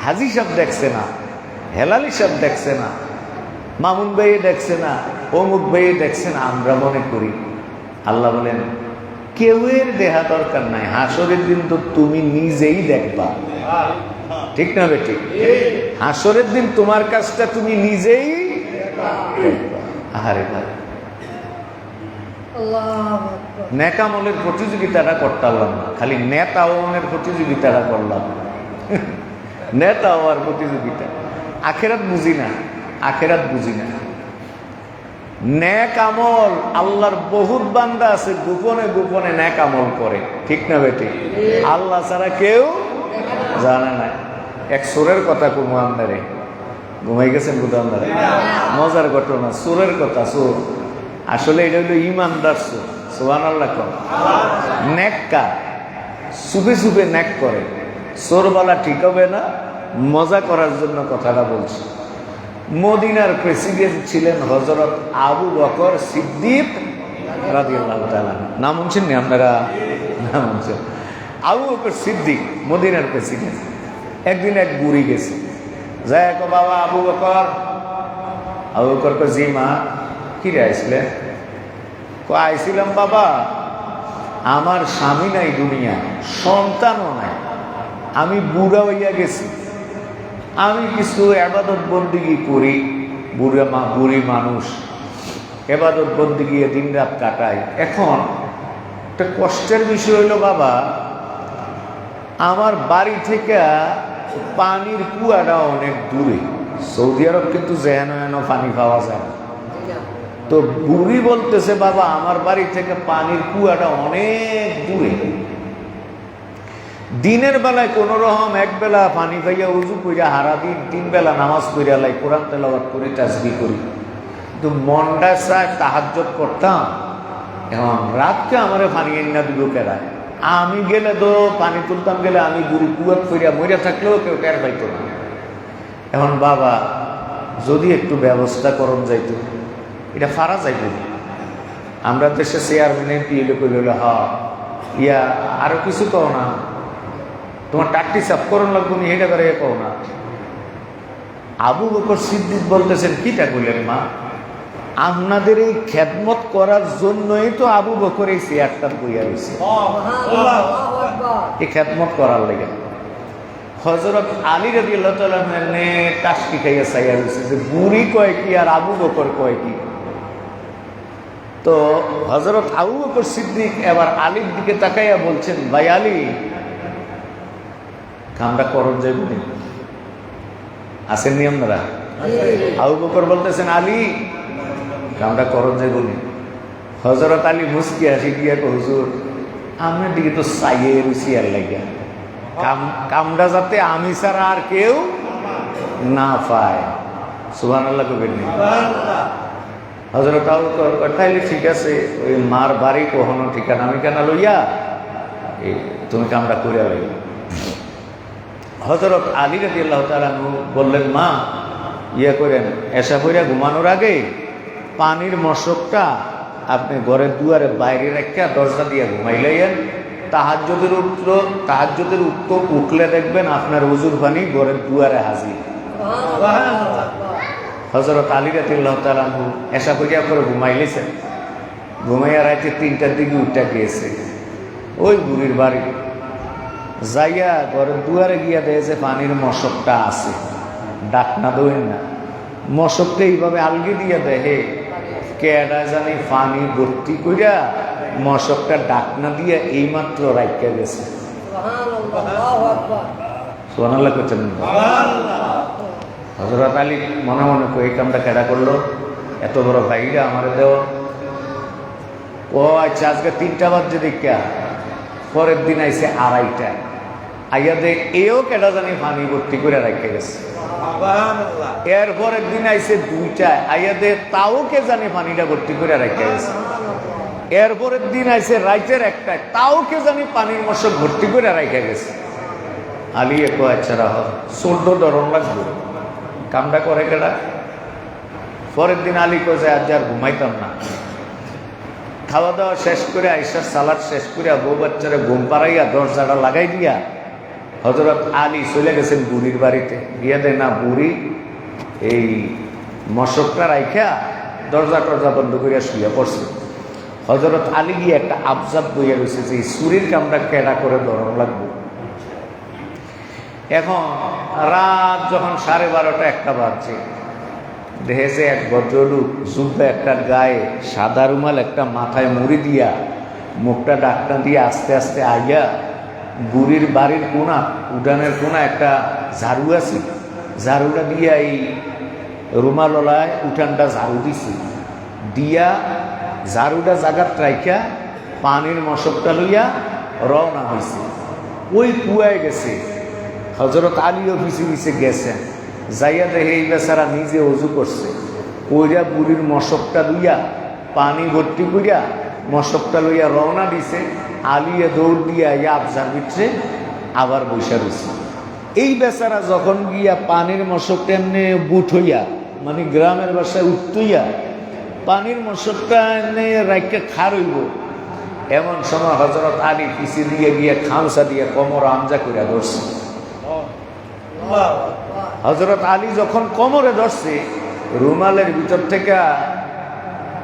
হাজি সাহেব দেখছে না, হেলালি সাহেব দেখছে না, মামুন ভাইয়ে দেখছে না, অমুক ভাইয়ে দেখছে না, আমরা মনে করি। আল্লাহ বলেন, কেউয়ের দেখা দরকার নাই, হাসরের দিন তো তুমি নিজেই দেখবা। ঠিক না বেটি? হাসরের দিন তোমার কাজটা তুমি নিজেই দেখবা। আরে ভাই, নেকামলের প্রতিযোগিতাটা করতাম না, খালি নেতা ওনের প্রতিযোগিতাটা করলাম। নেতা হওয়ার প্রতিযোগিতা। আখেরাত বুঝি না, আখেরাত বুঝি না। নেক আমল, আল্লাহর বহুত বান্দা আছে গোপনে গোপনে নেক আমল করে। ঠিক না বেটি? আল্লাহ ছাড়া কেউ জানে না। এক সুরের কথা কুমু আমদারে, ঘুমাই গেছেন বুধান্দারে, মজার ঘটনা, সুরের কথা। সুর আসলে এটা হলো ইমানদার সুর। সুবহানাল্লাহ। নেককার সুপে সুপে নেক করে, চোরবালা ঠিক হবে না, মজা করার জন্য কথাটা বলছি। মদিনার প্রেসিডেন্ট ছিলেন হযরত আবু বকর সিদ্দিক রাদিয়াল্লাহু তাআলা। নাম শুনছেন নি আপনারা? নাম শুনছেন? আবু বকর সিদ্দিক মদিনার প্রেসিডেন্ট। একদিন এক বুড়ি গেছে, যায় কো বাবা আবু বকর। আবু বকর কো জি মা। কি রে আইছিলেন? কো আইছিলাম বাবা, আমার স্বামী নাই দুনিয়ায়, সন্তানও নাই, আমি বুড়া হইয়া গেছি, আমি কিছু এবাদত বন্দিগি করি, বুড়ি মানুষ, এবাদত বন্দিগি দিন রাত কাটাই। এখন একটা কষ্টের বিষয় হইল বাবা, আমার বাড়ি থেকে পানির কুয়াটা অনেক দূরে। সৌদি আরব কিন্তু যেন পানি পাওয়া যায় না। তো বুড়ি বলতেছে বাবা, আমার বাড়ি থেকে পানির কুয়াটা অনেক দূরে, দিনের বেলায় কোন রকম এক বেলা পানি পাইয়া উজু কইরা হারা দিন 3 বেলা নামাজ পড়িয়া লাই, কোরআন তেলাওয়াত করি, তাসবিহ করি, কিন্তু মনটা চায় তাহাজ্জুদ করতাম। এখন রাতকে আমারে পানি এনে দিব কেরায়, আমি গেলে তো পানি তুলতাম, গেলে আমি বুড়ি কুয়াত করিয়া মরিয়া থাকলেও কেউ টের পাইতো না। এখন বাবা যদি একটু ব্যবস্থা করন যাইতো, এটা ফারা যাইত। আমরা দেশে চেয়ারম্যান এমপি এলে কইল হা ইয়া আরো কিছু কও না, তোমার টাট্টি সাফ করণ লাগবো নি, এটা করে কও না। আবু বকর সিদ্দিক বলতেছেন, কিটা কইলেন মা? আপনাদের এই খেদমত করার জন্যই তো আবু বকর এই চেয়ারটা বইয়া রয়েছে, এই খেদমত করার লেগে। হযরত আলী রাদিয়াল্লাহু তাআলা নে টাসকি খাইয়া চাইয়া রয়েছে যে বুড়ি কয় কি আর আবু বকর কয় কি। তো হযরত আবু বকর সিদ্দিক এবার আলীর দিকে তাকাইয়া বলছেন, ভাই আলী, কামটা করণ যাইব নি? আসেননি আপনারা? আবু বকর বলতেছেন, আলী কামটা করণ যাইব নি? হযরত আলী মুস্কি হাসি দিয়া কো, হুজুর আমার দিকে তো চাইয়ে রুচি আর লাগিয়া, কামটা যাতে আমি ছাড়া আর কেউ না পায়। সুবহানাল্লাহ কইবেন। হযরত আবু বকর তাইলে ঠিক আছে, ওই মার বাড়ি কখনো ঠিকানা মিকানা লইয়া তুমি কামটা করিয়া লইল। হযরত আলী রাদিয়াল্লাহু তাআলা বললেন, মা ইয়ে করেন, এসা কইরা ঘুমানোর আগে পানির মশকটা আপনি ঘরের দুয়ারে বাইরে রেখা দরজা দিয়ে ঘুমাইলেন। তাহাজ্জুদের উত্তর উঠলে দেখবেন আপনার ওযুর পানি ঘরের দুয়ারে হাজির। হযরত আলী রাদিয়াল্লাহু তাআলা এসা করিয়া করে ঘুমাইলেছেন। ঘুমাইয়া রাইতে 3টার দিকে উঠা গিয়েছে ওই বুড়ির বাড়ি, যাইয়া ঘরের দুয়ারে গিয়া দেয় যে পানির মশকটা আছে, ডাক না দেন না, মশকটা এইভাবে আলগি দিয়ে দেয়, হে কেডা জানি পানি ভর্তি কইরা মশকটা ডাক না দিয়া এইমাত্র রাইখা গেছে। সুবহানাল্লাহ করছেন। হযরত আলী মনে মনে কই এই কামটা কেডা করলো, এত বড় ভাইরা আমার দেও। ও আচ্ছা, আজকে 3টা বাজে দেখা, পরের দিন আইসে 2:30 আইয়া দে এও কেডা জানি পানি ভর্তি করে রাখে গেছে। এরপরের দিন আইসে 2টা আইয়া দে তাও কে জানি পানিটা ভর্তি করে রাখে গেছে। এরপরের দিন আইসে রাইতের 1টায় তাও কে জানি পানির মশক ভর্তি করে রাখে গেছে। আলী একো আচ্ছা রাহ 14 ডরন লাগবে, কামটা করে কেডা। পরের দিন আলী কয়ে যায়, আজ আর ঘুমাইতাম না। খাওয়া দাওয়া শেষ করে আইসার সালাদ শেষ করে বউ বাচ্চারা ঘুম পাড়াইয়া দরজাটা লাগাই দিয়া হযরত আলী চলে গেছেন বুড়ির বাড়িতে। গিয়া দেয় না, বুড়ি এই মশকটা রাইখা দরজা টরজা বন্ধ করিয়া শুইয়া পড়ছে। হযরত আলী গিয়ে একটা আবজাব বইয়া রয়েছে যে চুরির কামটা কেডা করে ধরন লাগবে। এখন রাত যখন 12:30 1টা বাজছে, দেখেছে এক ভদ্রলোক জুব্বা একটা গায়ে সাদা রুমাল একটা মাথায় মুড়ি দিয়া মুখটা ডাকটা দিয়ে আস্তে আস্তে আইয়া বুড়ির বাড়ির কোনা উঠানের কোনা একটা ঝাড়ু আছে, ঝাড়ুটা দিয়া এই রুমাললায় উঠানটা ঝাড়ু দিছে, দিয়া ঝাড়ুটা জাগাত রাইখা পানির মশকটা লইয়া রওনা হয়েছে। ওই কুয়ায় গেছে। হযরত আলীও পিছে পিছে গেছেন। যাইয়া দেখে এই বেচারা নিজে অজু করছে, কইরা বুড়ির মশকটা লইয়া পানি ভর্তি করিয়া মশকটা লইয়া রওনা দিছে। আলিয়ে দৌড় দিয়া ইয়া আবজার ভিতরে আবার বৈশা রয়েছে। এই বেচারা যখন গিয়া পানির মশকটা এমনি বুট হইয়া, মানে গ্রামের বাসায় উঠতইয়া পানির মশকটা এমনি রাইখা খার হইব, এমন সময় হযরত আলী পিছিয়ে দিয়ে গিয়া খামসা দিয়া কোমর আমজা করিয়া ধরছে। হযরত আলী যখন কোমরে ধরছে, রুমালের ভিতর থেকে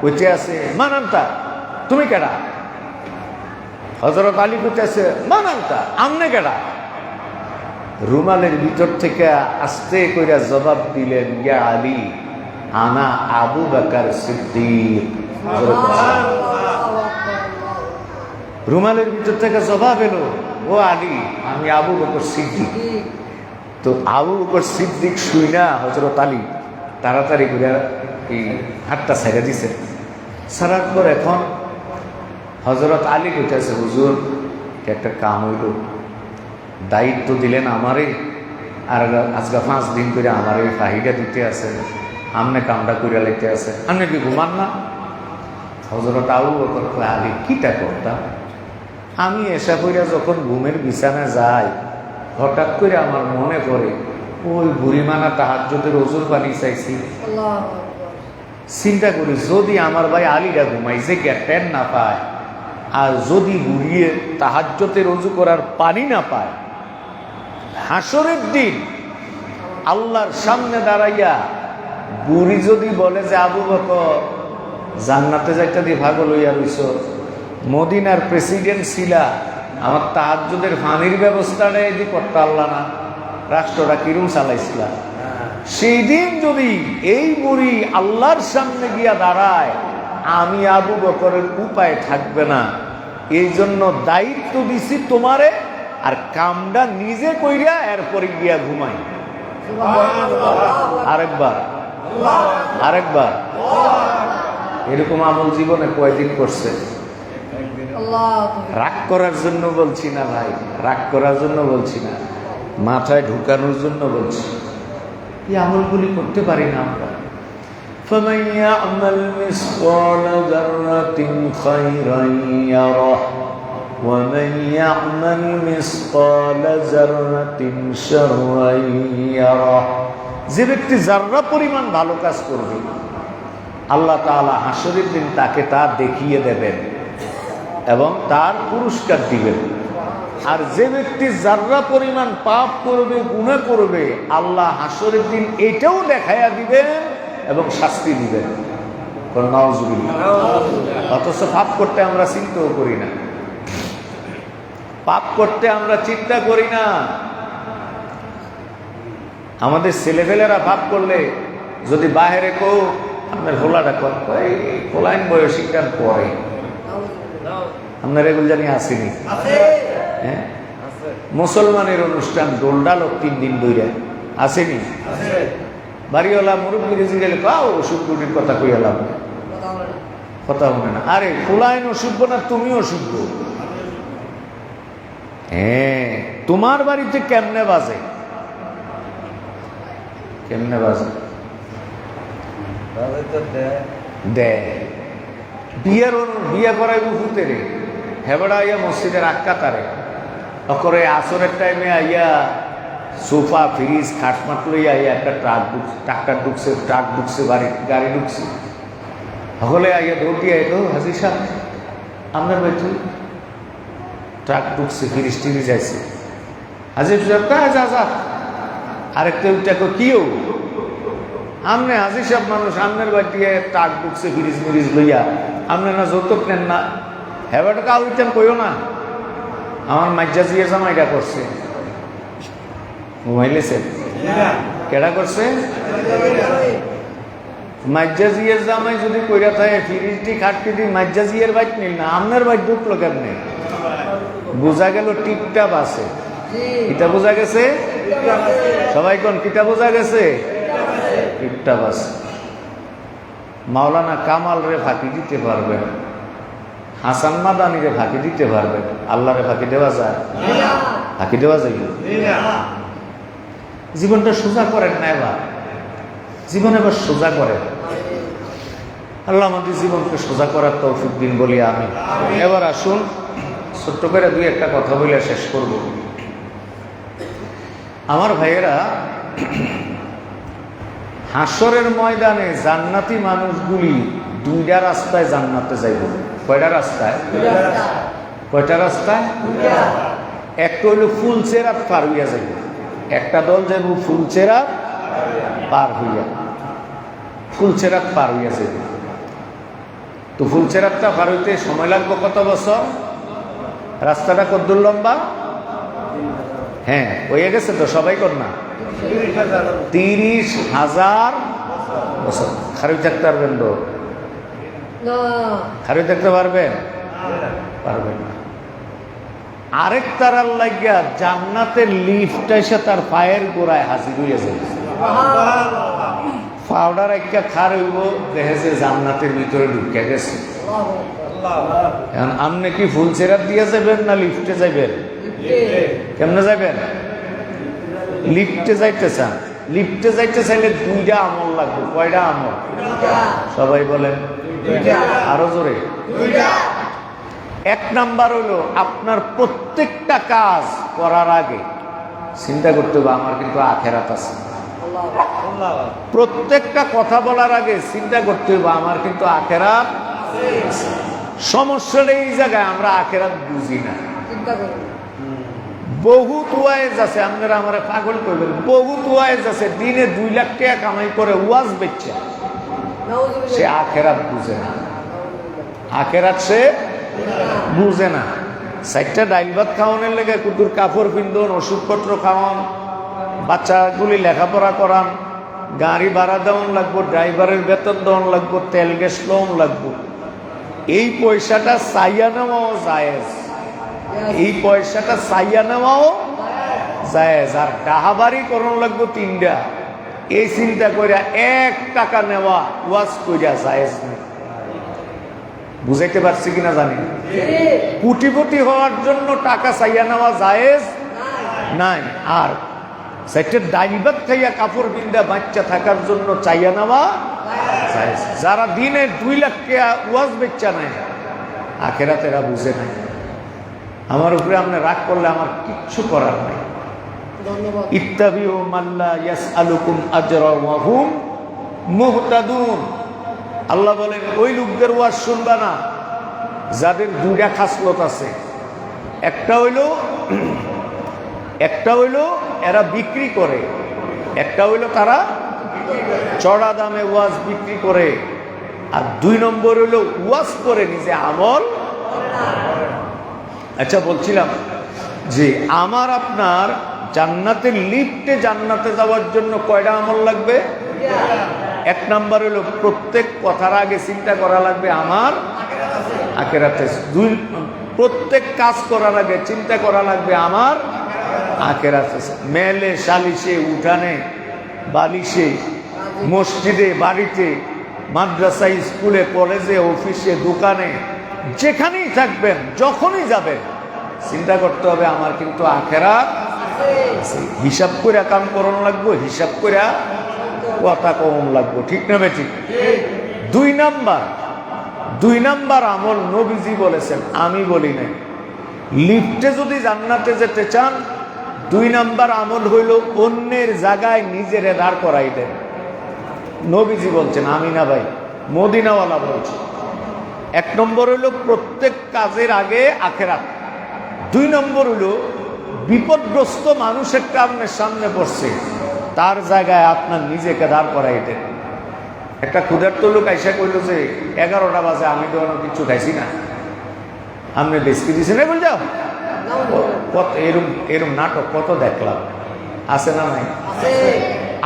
কইতে আছে, মানান্তা তুমি কেডা? হযরত আলী কইতে আছে, মানান্তা আমনে কেডা? রুমালের ভিতর থেকে আস্তে কইরা জবাব দিলেন, ইয়া আলী আনা আবু বকর সিদ্দিক। রুমালের ভিতর থেকে জবাব এলো, ও আলী আমি আবু বকর সিদ্দিক। তো আবু বকর সিদ্দিক শুইনা হযরত আলী তাড়াতাড়ি করে এই হাতটা ছেড়ে দিছে। ছাড়ার পর এখন হযরত আলী কইতেছে, হুজুর একটা কাম হইল, দায়িত্ব দিলেন আমারে, আর আজকে 5 দিন করে আমার এই ফাহিটা দিতে আছে, আমনে কামটা করিয়া লাইতে আছে, আপনি কি ঘুমান না? হযরত আবু বকর কয়, আলী কিটা করতাম? আমি এসা কইরা যখন ঘুমের বিছানায় যাই, হঠাৎ করে আমার মনে পড়ে ওই বুড়িমানা তাহাজ্জুদের ওযুর পানি চাইছি। চিন্তা করি যদি আমার ভাই আলীরা ঘুমাইছে টেন না পায়, আর যদি বুড়িয়ে তাহাজ্জুদের ওযু করার পানি না পায়, হাসরের দিন আল্লাহর সামনে দাঁড়াইয়া বুড়ি যদি বলে যে আবু বকর জান্নাতে যাইতে দিয়ে ভাগল হইয়া রইছ, মদিনার প্রেসিডেন্ট ছিলা, আমার তাহাজ্জুদের পানির ব্যবস্থাটা এদিকে করতে আল্লাহ না, রাষ্ট্রটা কিরম চালাইছিলা। সেই দিন যদি এই বুড়ি আল্লাহর সামনে গিয়া দাঁড়ায়, আমি আবু বকরের উপায় থাকবে না। এই জন্য দায়িত্ব দিছি তোমারে, আর কামটা নিজে কইরা এরপরে গিয়া ঘুমাই। আরেকবার এরকম আমল জীবনে কয়দিন করছে? রাগ করার জন্য বলছি না ভাই, রাগ করার জন্য বলছি না, মাথায় ঢুকানোর জন্য বলছি। এই আমলগুলি করতে পারি না আমরা। فمن يعمل مثقال ذرة خيرا يره ومن يعمل مثقال ذرة شرا يره। যে ব্যক্তি যারা পরিমাণ ভালো কাজ করবে আল্লাহ তাআলা হাসরের দিন তাকে তা দেখিয়ে দেবেন এবং তার পুরস্কার দিবেন। আর যে ব্যক্তি যারা পরিমাণ পাপ করবে, গুনাহ করবে, আল্লাহ হাসরের দিন এটাও দেখাইয়া দিবেন এবং শাস্তি দিবেন। অথচ পাপ করতে আমরা চিন্তাও করি না, পাপ করতে আমরা চিন্তা করি না। আমাদের ছেলেপেলেরা পাপ করলে যদি বাহিরে কেউ আপনার হোলাটা হোলাইন বয়সিকার পরে আপনার এগুলো জানি আসেনি। হ্যাঁ, মুসলমানের অনুষ্ঠান দোলডালক 3 দিন ধরে আসেনি। বাড়িওয়ালা মুরব্বী জিজ্ঞেস কাও ওষুধ রুটির কথা কইয়ালাম, কথা মনে না। আরে হোলাইন অসুখ না, তুমি অসুখ। হ্যাঁ, তোমার বাড়িতে কেমনে বাজে, কেমনে বাজে দে বিয়ে করাইব ফুতেরে হেবড়া আইয়া মসজিদের আক্কা তারে করে আসরের টাইমে আইয়া সোফা ফ্রিজ খাটমাট লইয়া আইয়া একটা ট্রাক্টর ঢুকছে, ট্রাক ঢুকছে, গাড়ি ঢুকছে, সকলে আইয়া দৌড়ি আইলো হাজি সাহেব আপনার বাড়িতে ট্রাক ঢুকছে, ফ্রিজ টিভি যাইছে। হাজির সাহেব যা যা আরেকটা উঠাকে কিও আমনে হাজির সাহেব মানুষ, আমনের বাড়ি ট্রাক ঢুকছে ফ্রিজ মিরিজ লইয়া, আপনি না যৌতুক নেন না, হেবাটা কাউ উঠতেন কইও না। আমার মাজ্জা জিয়ে জামাইটা করছে, ঘুমাইলেছেন কেডা করছে? মাজ্জা জিয়ের জামাই যদি কইরা থাকে ফ্রিজটি খাটটি দি মাজ্জা জিয়ের বাইক নিল না, আপনার বাইক ঢুকলো কেমনে? বোঝা গেল টিপটাপ আছে। কিটা বোঝা গেছে? সবাই কোন কিটা বোঝা গেছে? টিপটাপ আছে। মাওলানা কামাল রে ফাঁকি দিতে পারবেন, হাসান মাদানি রে ফাঁকি দিতে পারবেন, আল্লাহরে ফাঁকি দেওয়া যায়? ফাঁকি দেওয়া যায়? জীবনটা সোজা করেন না, এবার জীবন এবার সোজা করেন। আল্লাহ আমাদের জীবনকে সোজা করার তৌফিক দিন বলি আমি। এবার আসুন ছোট্ট করে 2-1টা কথা বলে শেষ করব। আমার ভাইয়েরা, হাসরের ময়দানে জান্নাতি মানুষগুলি 2টা রাস্তায় জান্নাতে যাইব। কয়টা রাস্তায়? কয়টা রাস্তায়? একটা হইল ফুলচেরাত পার হইয়া যাইব, একটা দল যাইব ফুলচেরাত পার হইয়া, ফুলচেরাত পার হইয়া যাইব। তো ফুলচেরাতটা পার হইতে সময় লাগবে কত বছর? রাস্তাটা কতদূর লম্বা? হ্যাঁ, হয়ে গেছে তো, সবাই কর না 30,000 বছর। খারুই থাকতে পারবেন তো? খারুই থাকতে পারবেন? পারবেন না। আরেক তারার লাগিয়া জান্নাতের লিফট এসে তার পায়ের গোড়ায় হাজির হইয়া যায়। পাউডার একটা খার হইব, দেখেছে জান্নাতের ভিতরে ঢুকে গেছে। এখন আপনি কি ফুলচেরাত দিয়ে যাবেন না লিফটে যাবেন? কেমনে যাবেন? লিফটে যাইতে চান? লিফটে যাইতে চাইলে 2টা আমল লাগবে। কয়টা আমল? সবাই বলেন আরো জোরে। 1 নাম্বার হলো আপনার প্রত্যেকটা কাজ করার আগে চিন্তা করতে হবে আমার কিন্তু আখেরাত আছে। প্রত্যেকটা কথা বলার আগে চিন্তা করতে হবে আমার কিন্তু আখেরাত। সমস্যাটা এই জায়গায় আমরা আখেরাত বুঝি না। বহুত ওয়াইজ আছে, আপনারা আমার পাগল করবেন, বহুত ওয়াইজ আছে দিনে 2 লাখ টাকা কামাই করে ওয়াজ বেচছে, সে আখেরাত বুঝে না। আখেরাত সে বুঝে না। 4টা ডাইল ভাত খাওয়ানোর লেগে কুতুর কাপড় পিন্ধন, ওষুধপত্র খাওয়ান, বাচ্চাগুলি লেখাপড়া করান, গাড়ি ভাড়া দেওয়ান লাগবো, ড্রাইভারের বেতন দেওয়ান লাগবো, তেল গ্যাস লোন লাগবো। এই পয়সাটা চাইয়া নেওয়াও জায়েজ, এই পয়সাটা চাইয়া নেওয়াও জায়েজ। আর ডাহাবাড়ি করণ লাগবো 3টা, এই চিন্তা কইরা 1 টাকা নেওয়া ওয়াজ কইরা জায়েজ নেই। বুঝাইতে পারছি কিনা জানি। কোটিপতি হওয়ার জন্য টাকা চাইয়া নেওয়া জায়েজ নাই। আর 4টা ডাইল ভাত খাইয়া কাপড় বিন্দা বাচ্চা থাকার জন্য চাইয়া নেওয়া যারা দিনে 2 লাখ টাকা ওয়াজ বেচা নাই, আখেরাত এরা বুঝে নাই। আমার উপরে আপনি রাগ করলে আমার কিচ্ছু করার নাই। ইত্তাবিউ মাল্লা ইয়াসআলুকুম আজরা ওয়া হুম মুহতাদুন। আল্লাহ বলেন ওই লোকদের ওয়াজ শুনবা না যাদের 2টা খাসলত আছে। একটা হইল এরা বিক্রি করে, একটা হইল তারা চড়া দামে ওয়াজ বিক্রি করে, আর 2 নম্বর হইল ওয়াজ করে নিজে আমল। আচ্ছা, বলছিলাম যে আমার আপনার জান্নাতের লিফটে জান্নাতে যাওয়ার জন্য কয়টা আমল লাগবে? 1 নাম্বার হলো প্রত্যেক কথার আগে চিন্তা করা লাগবে আমার আখিরাতে। 2 প্রত্যেক কাজ করার আগে চিন্তা করা লাগবে আমার আখিরাতে। মেলে সালিশে, উঠানে, বালিশে, মসজিদে, বাড়িতে, মাদ্রাসায়, স্কুলে, কলেজে, অফিসে, দোকানে, যেখানেই থাকবেন, যখনই যাবেন, চিন্তা করতে হবে আমার কিন্তু আখিরাত। হিসাব করে কাম করণ লাগবো, হিসাব করে কথা কম লাগবো, ঠিক না বেঠিক? 2 নাম্বার আমল নবীজি বলেছেন, আমি বলি নাই। লিফটে যদি জান্নাতে যেতে চান 2 নাম্বার আমল হইল অন্যের জায়গায় নিজেরে দাঁড় করাই দেন। নবীজি বলছেন, আমি না ভাই, মদিনাওয়ালা বলছে। 1 নম্বর হইল প্রত্যেক কাজের আগে আখিরাত। 2 নম্বর হইল বিপদগ্রস্ত মানুষ একটা আপনার সামনে পড়ছে, তার জায়গায় আপনার নিজেকে দাঁড় করাই দেন। একটা ক্ষুধার্ত লোক আইসা কইল যে 11টা বাজে, আমি তো কিছু খাইছি না, আপনি বেশি দিয়েছেন, বল যাও। কত এরম নাটক কত দেখলাম, আছে না নাই?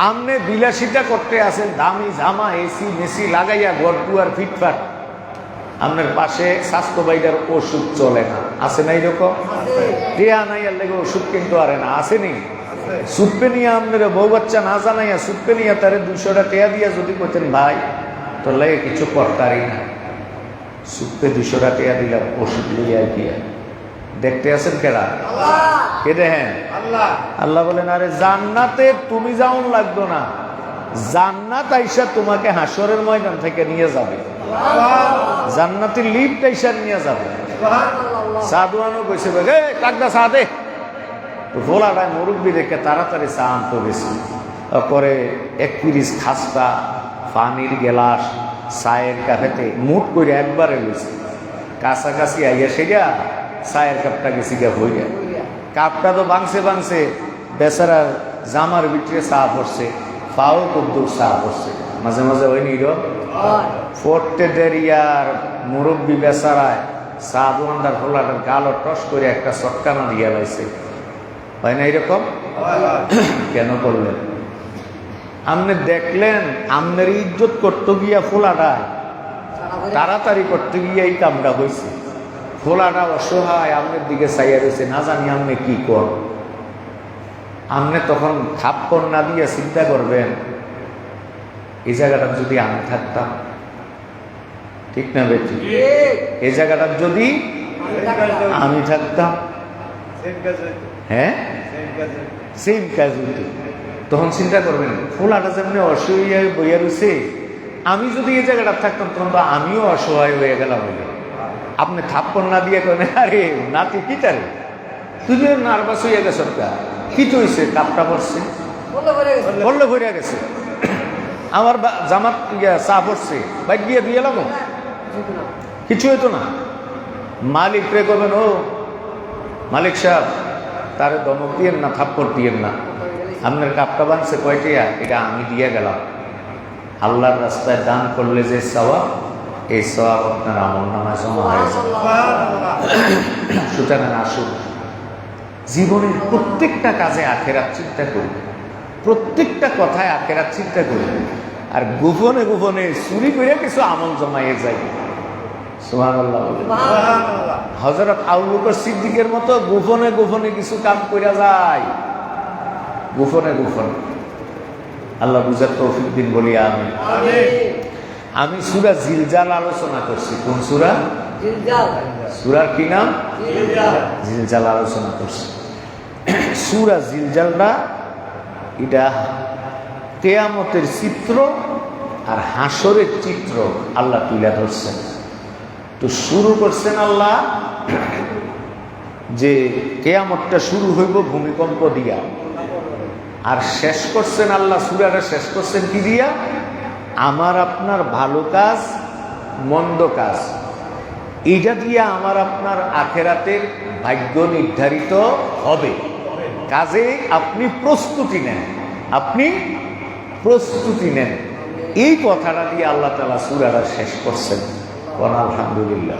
আমনে বিলাসিতা করতে আছেন, দামি জামা, এসি মেসি লাগাইয়া ঘর দুয়ার ফিটফাট, আপনার পাশে স্বাস্থ্য বাইরের ওষুধ চলে না, আছে না? এরকম টিয়া নাই আর লেগে ওষুধ কিন্তু আরে না, আসেনি? সুপে নিয়ে আপনার বউ বাচ্চা না জানাইয়া সুপে নিয়ে তারে 200টা টিয়া দিয়া যদি করতেন, ভাই তোর লাগে কিছু করতারই না, সুপে 200টা টিয়া দিলাম ওষুধ লইয়া গিয়া। দেখতে আছেন কেডা? কে দেখেন? আল্লাহ বলেন, আরে জান্নাতে তুমি যাওন লাগতো না, জান্নাত আইসা তোমাকে হাসরের ময়দান থেকে নিয়ে যাবে, জান্নাতের লিফট আইসা নিয়ে যাবে। সাধুয়ানো কইছে, কাকদা চা দে। ভোলাটায় মুরব্বী দেখে তাড়াতাড়ি চা আনতে গেছি, করে 1 পিরিচ খাস্তা, পানির গেলাস, চায়ের কাপেতে মুট করে একবারে লইছে। কাছাকাছি আইয়া সেগা চায়ের কাপটা গেছি গা হইয়া, কাপটা তো বাংছে বেচারার জামার ভিতরে চা পড়ছে, পাও কদ্দুর চা পড়ছে, মাঝে মাঝে ওই নিল ফোরতে দেরিয়ার মুরব্বী বেচারায় চা দোকানদার খোলাটার গালো টস করে একটা চটকানা দিয়া লাইছে। হয় না এরকম? কেন করলেন? আপনি দেখলেন আমনের ইজ্জত করতে গিয়া ফোলাটায় তাড়াতাড়ি করতে গিয়ে এই কামটা হয়েছে। ফোলাটা অসহায় আমনের দিকে চাইয়া রয়েছে, না জানি আমনে কি কর। আমনে তখন থাপ্পড় না দিয়ে চিন্তা করবেন, এই জায়গাটা যদি আমি থাকতাম, ঠিক না বেটি? এই জায়গাটা যদি আমি থাকতাম, হ্যাঁ সেম কাজ হইতো। তখন চিন্তা করবেন, ফোলাটা যেমনি অসহায় বইয়া রয়েছে, আমি যদি এই জায়গাটা থাকতাম তখন তো আমিও অসহায় হয়ে গেলাম। আপনি থাপ্পড় না দিয়ে করেন, আরে নাতি কি তারে তুই নার্ভাস হইয়া গেছ, কি তো হয়েছে? কাপটা পড়ছে, বললে ভরে গেছে, আমার জামাত চা পড়ছে, বাইক দিয়ে দিয়ে এলাম, কিছু হইতো না। মালিক রে করবেন, ও মালিক সাহেব তারে দমক দিয়েন না, থাপ্পড় দিয়েন না, আপনার কাপটা বানছে কয়টিয়া, এটা আমি দিয়ে গেলাম। আল্লাহর রাস্তায় দান করলে যে সওয়াব, এই সওয়াব আপনার আমল নামায় জমা হয়ে যাবে। সুতরাং আসুন, জীবনের প্রত্যেকটা কাজে আখেরাত চিন্তা করবে, প্রত্যেকটা কথায় আখেরাত চিন্তা করবে, আর গোপনে গোপনে চুরি করে কিছু আমল জমাইয়ে যায়। সুবহানাল্লাহ। হযরত আবু বকর সিদ্দিকের মতো গোপনে গোপনে কিছু কাম কইরা যায়, গোপনে গোপনে। আল্লাহ বুঝার তৌফিক দিন বলি আমিন। আমি সূরা জিলজাল আলোচনা করছি। কোন সূরা? জিলজাল। সূরার কি নাম? জিলজাল আলোচনা করছি। সূরা জিলজালটা এটা কিয়ামতের চিত্র আর হাসরের চিত্র আল্লাহ তুলে ধরছেন। তো শুরু করছেন আল্লাহ যে কিয়ামতটা শুরু হইব ভূমিকম্প দিয়া, আর শেষ করছেন আল্লাহ সূরাটা শেষ করছেন কি দিয়া? আমার আপনার ভালো কাজ মন্দ কাজ, এইটা দিয়া আমার আপনার আখেরাতের ভাগ্য নির্ধারিত হবে। কাজে আপনি প্রস্তুতি নেন, আপনি প্রস্তুতি নেন। এই কথাটা দিয়ে আল্লাহ তাআলা সূরাটা শেষ করছেন। আলহামদুলিল্লাহ।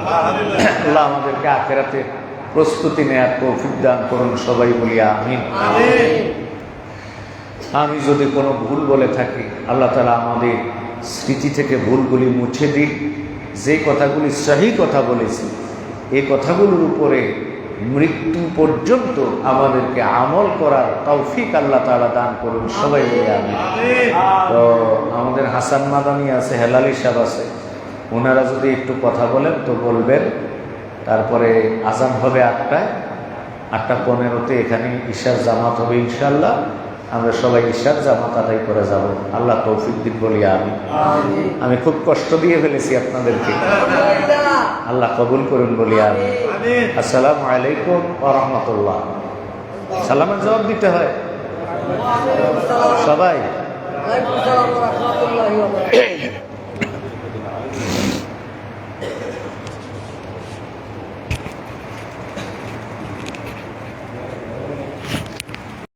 আল্লাহ আমাদেরকে আখেরাতের প্রস্তুতি নেওয়ার তৌফিক দান করুন, সবাই বলি আমিন। আমি যদি কোনো ভুল বলে থাকি আল্লাহ তাআলা আমাদের স্মৃতি থেকে ভুলগুলি মুছে দিন। যে কথাগুলি সহি কথা বলেছি এই কথাগুলোর উপরে মৃত্যু পর্যন্ত আমাদেরকে আমল করার তৌফিক আল্লাহ তাআলা দান করুন, সবাই বলি আমিন। তো আমাদের হাসান মাদানী আছে, হেলালি সাহেব আছে, ওনারা যদি একটু কথা বলেন তো বলবেন। তারপরে আজান হবে 8টায়, 8:15-তে এখানে ঈশার জামাত হবে ইনশাআল্লাহ। আমরা সবাই ঈশার জামাত আদায় করে যাব। আল্লাহ তৌফিক দিন বলি আমি। আমি খুব কষ্ট দিয়ে ফেলেছি আপনাদেরকে, আল্লাহ কবুল করুন বলি আমি। আসসালামু আলাইকুম ওয়া রাহমাতুল্লাহ। সালামের জবাব দিতে হয় সবাই।